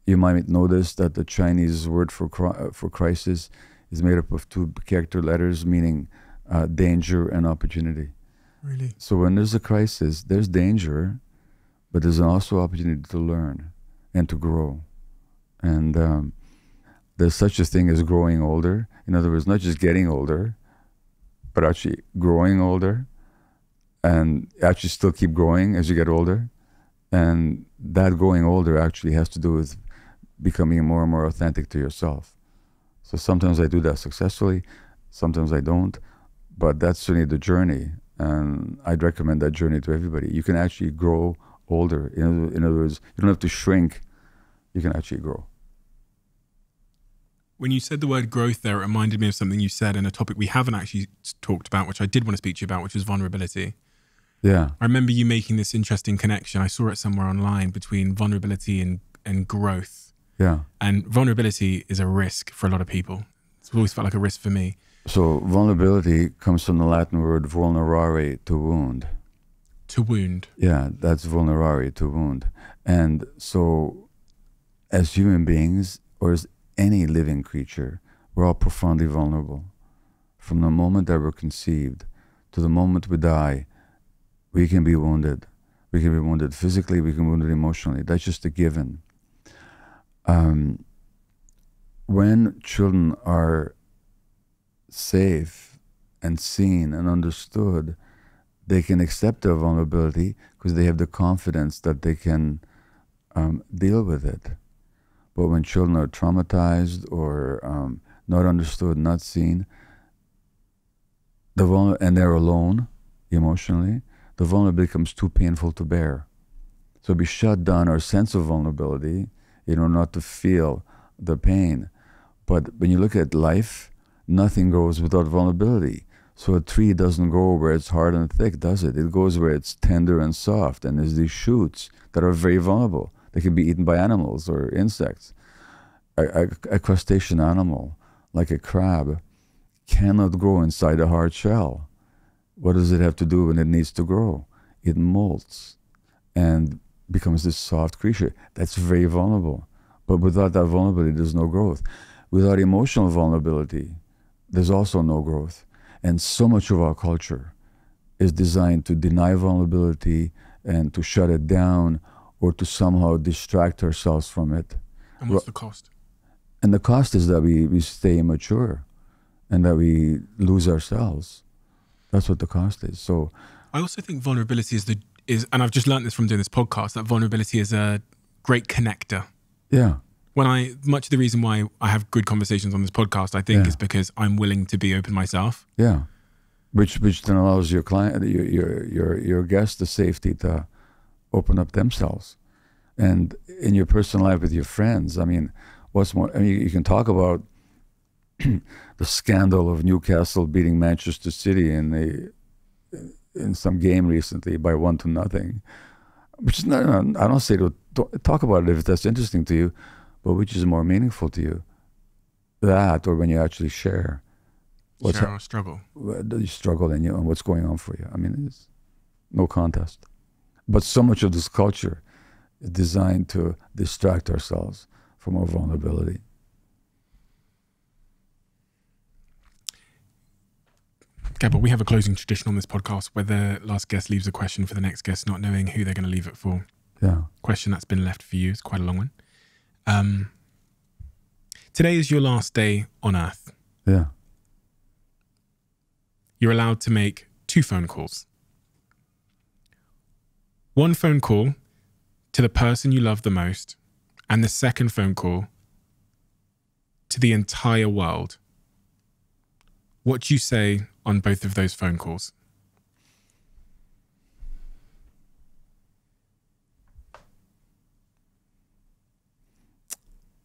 you might notice that the Chinese word for crisis is made up of 2 character letters, meaning danger and opportunity. Really? So when there's a crisis, there's danger, but there's also opportunity to learn and to grow. And there's such a thing as growing older. In other words, not just getting older, but actually growing older and actually still keep growing as you get older. And that growing older actually has to do with becoming more and more authentic to yourself. So sometimes I do that successfully, sometimes I don't, but that's certainly the journey. And I'd recommend that journey to everybody. You can actually grow older. In other words, you don't have to shrink, you can actually grow. When you said the word growth there, it reminded me of something you said in a topic we haven't actually talked about, which I did want to speak to you about, which was vulnerability. Yeah. I remember you making this interesting connection. I saw it somewhere online between vulnerability and growth. Yeah. And vulnerability is a risk for a lot of people. It's always felt like a risk for me. So vulnerability comes from the Latin word vulnerare, to wound. To wound. Yeah, that's vulnerare, to wound. And so as human beings, or as any living creature, we're all profoundly vulnerable. From the moment that we're conceived to the moment we die, we can be wounded. We can be wounded physically, we can be wounded emotionally. That's just a given. When children are safe and seen and understood, they can accept their vulnerability because they have the confidence that they can deal with it. But when children are traumatized or not understood, not seen, and they're alone emotionally, the vulnerability becomes too painful to bear. So we shut down our sense of vulnerability in order not to feel the pain. But when you look at life, nothing grows without vulnerability. So a tree doesn't grow where it's hard and thick, does it? It goes where it's tender and soft, and there's these shoots that are very vulnerable. They can be eaten by animals or insects. A crustacean animal, like a crab, cannot grow inside a hard shell. What does it have to do when it needs to grow? It molts and becomes this soft creature that's very vulnerable. But without that vulnerability, there's no growth. Without emotional vulnerability, there's also no growth. And so much of our culture is designed to deny vulnerability and to shut it down or to somehow distract ourselves from it. And what's the cost? And the cost is that we stay immature and that we lose ourselves. That's what the cost is. So I also think vulnerability is, and I've just learned this from doing this podcast, that vulnerability is a great connector. Yeah. Much of the reason why I have good conversations on this podcast, I think, is because I'm willing to be open myself. Yeah. Which then allows your client, your guest, the safety to open up themselves. And in your personal life with your friends, I mean, what's more, I mean, you can talk about the scandal of Newcastle beating Manchester City in some game recently by 1-0, which is not, I don't say to talk about it if that's interesting to you, but which is more meaningful to you, that or when you actually share our struggle, you struggle and what's going on for you. I mean, it's no contest. But so much of this culture is designed to distract ourselves from our vulnerability. Gabor, we have a closing tradition on this podcast where the last guest leaves a question for the next guest, not knowing who they're going to leave it for. Yeah. Question that's been left for you. It's quite a long one. Today is your last day on Earth. Yeah. You're allowed to make 2 phone calls. One phone call to the person you love the most, and the second phone call to the entire world. What do you say on both of those phone calls?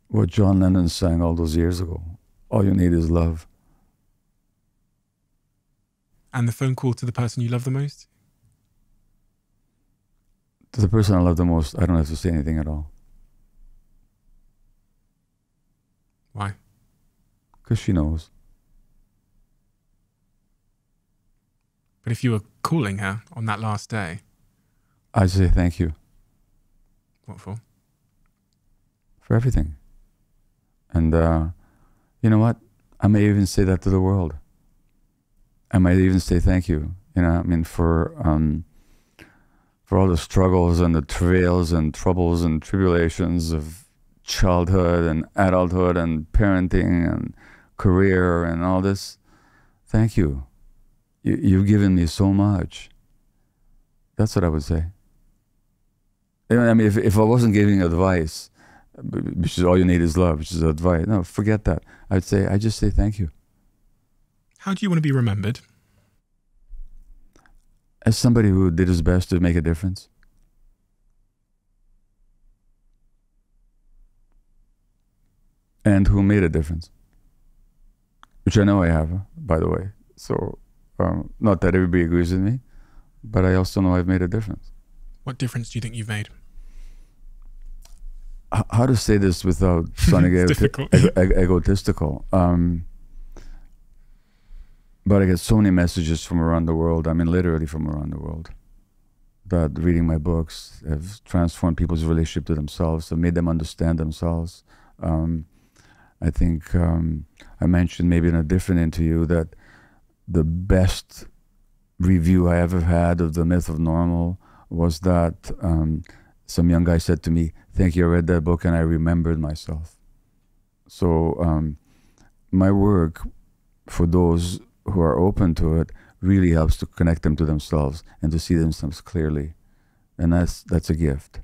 What John Lennon sang all those years ago. All you need is love. And the phone call to the person you love the most? To the person I love the most, I don't have to say anything at all. Why? Because she knows. But if you were calling her on that last day, I'd say thank you. what for? For everything. And you know what? I may even say that to the world. I might even say thank you. You know, I mean, for all the struggles and the travails and troubles and tribulations of childhood and adulthood and parenting and career and all this. Thank you. You've given me so much. That's what I would say. I mean, if I wasn't giving advice, which is all you need is love, which is advice. No, forget that. I just say thank you. How do you want to be remembered? As somebody who did his best to make a difference. And who made a difference. Which I know I have, by the way. So, not that everybody agrees with me, but I also know I've made a difference. What difference do you think you've made? How to say this without sounding egotistical? But I get so many messages from around the world. I mean, literally from around the world. That reading my books have transformed people's relationship to themselves, have made them understand themselves. I think I mentioned maybe in a different interview that the best review I ever had of The Myth of Normal was that some young guy said to me, "Thank you, I read that book and I remembered myself." So my work, for those who are open to it, really helps to connect them to themselves and to see themselves clearly. And that's a gift.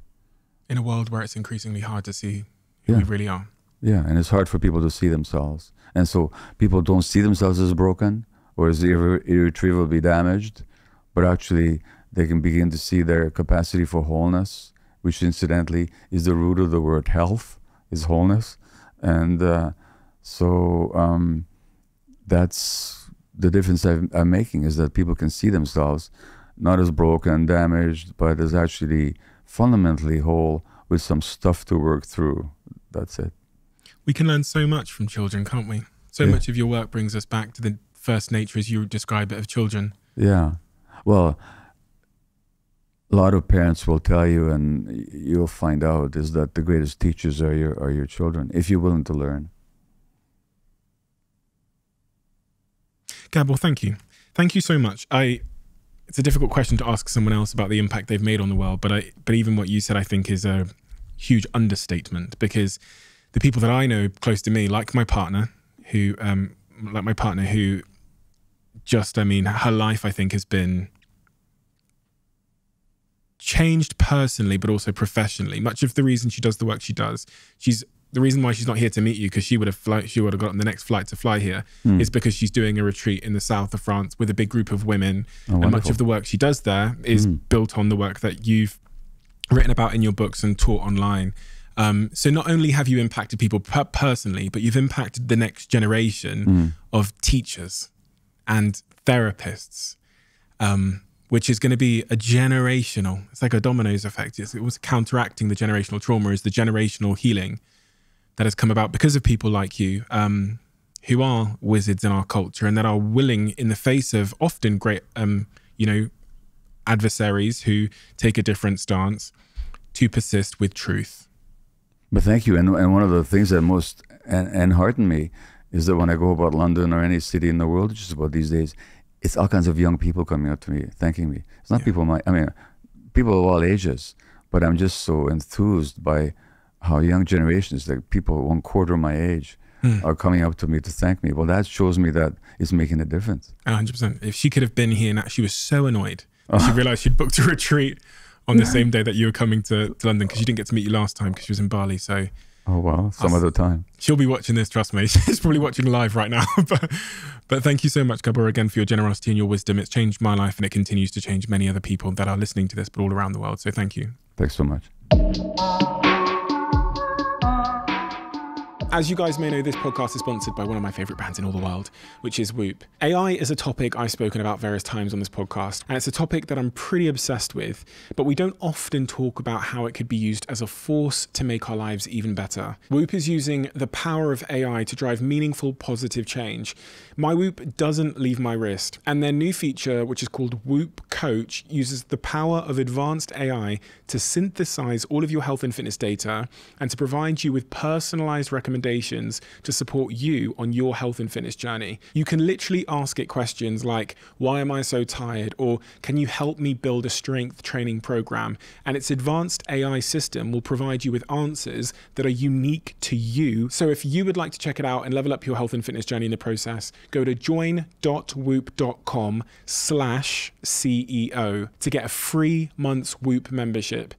In a world where it's increasingly hard to see who we really are. Yeah, and it's hard for people to see themselves. And so people don't see themselves as broken or as irretrievably damaged, but actually they can begin to see their capacity for wholeness, which incidentally is the root of the word health, is wholeness. And that's the difference I'm making, is that people can see themselves not as broken, damaged, but as actually fundamentally whole with some stuff to work through. That's it. We can learn so much from children, can't we? So much of your work brings us back to the first nature, as you describe it, of children. Yeah. Well, a lot of parents will tell you, and you'll find out, is that the greatest teachers are your children, if you're willing to learn. Gabor, thank you. Thank you so much. It's a difficult question to ask someone else about the impact they've made on the world, but even what you said, I think, is a huge understatement, because the people that I know close to me, like my partner, who just, I mean, her life, I think, has been changed personally, but also professionally. Much of the reason she does the work she does, the reason why she's not here to meet you, because she would have gotten the next flight to fly here, is because she's doing a retreat in the south of France with a big group of women. Oh, and wonderful. much of the work she does there is built on the work that you've written about in your books and taught online. So not only have you impacted people personally, but you've impacted the next generation of teachers and therapists, which is going to be a generational, it's like a dominoes effect. It was counteracting the generational trauma, is the generational healing that has come about because of people like you, who are wizards in our culture and that are willing, in the face of often great, adversaries who take a different stance, to persist with truth. But thank you. And one of the things that most enhearten me is that when I go about London or any city in the world, just about these days, it's all kinds of young people coming up to me, thanking me. It's not people people of all ages, but I'm just so enthused by how young generations, like people 1/4 my age, are coming up to me to thank me. Well, that shows me that it's making a difference. 100%. If she could have been here now, she was so annoyed. She realized she'd booked a retreat on the same day that you were coming to London, because she didn't get to meet you last time because she was in Bali. So, oh wow, some other time. She'll be watching this, trust me. She's probably watching live right now. But thank you so much, Gabor, again, for your generosity and your wisdom. It's changed my life, and it continues to change many other people that are listening to this, but all around the world. So thank you. Thanks so much. As you guys may know, this podcast is sponsored by one of my favorite brands in all the world, which is Whoop. AI is a topic I've spoken about various times on this podcast, and it's a topic that I'm pretty obsessed with, but we don't often talk about how it could be used as a force to make our lives even better. Whoop is using the power of AI to drive meaningful, positive change. My Whoop doesn't leave my wrist, and their new feature, which is called Whoop Coach, uses the power of advanced AI to synthesize all of your health and fitness data and to provide you with personalized recommendations to support you on your health and fitness journey. You can literally ask it questions like, why am I so tired? Or can you help me build a strength training program? And its advanced AI system will provide you with answers that are unique to you. So if you would like to check it out and level up your health and fitness journey in the process, go to join.whoop.com/CEO to get a free month's Whoop membership.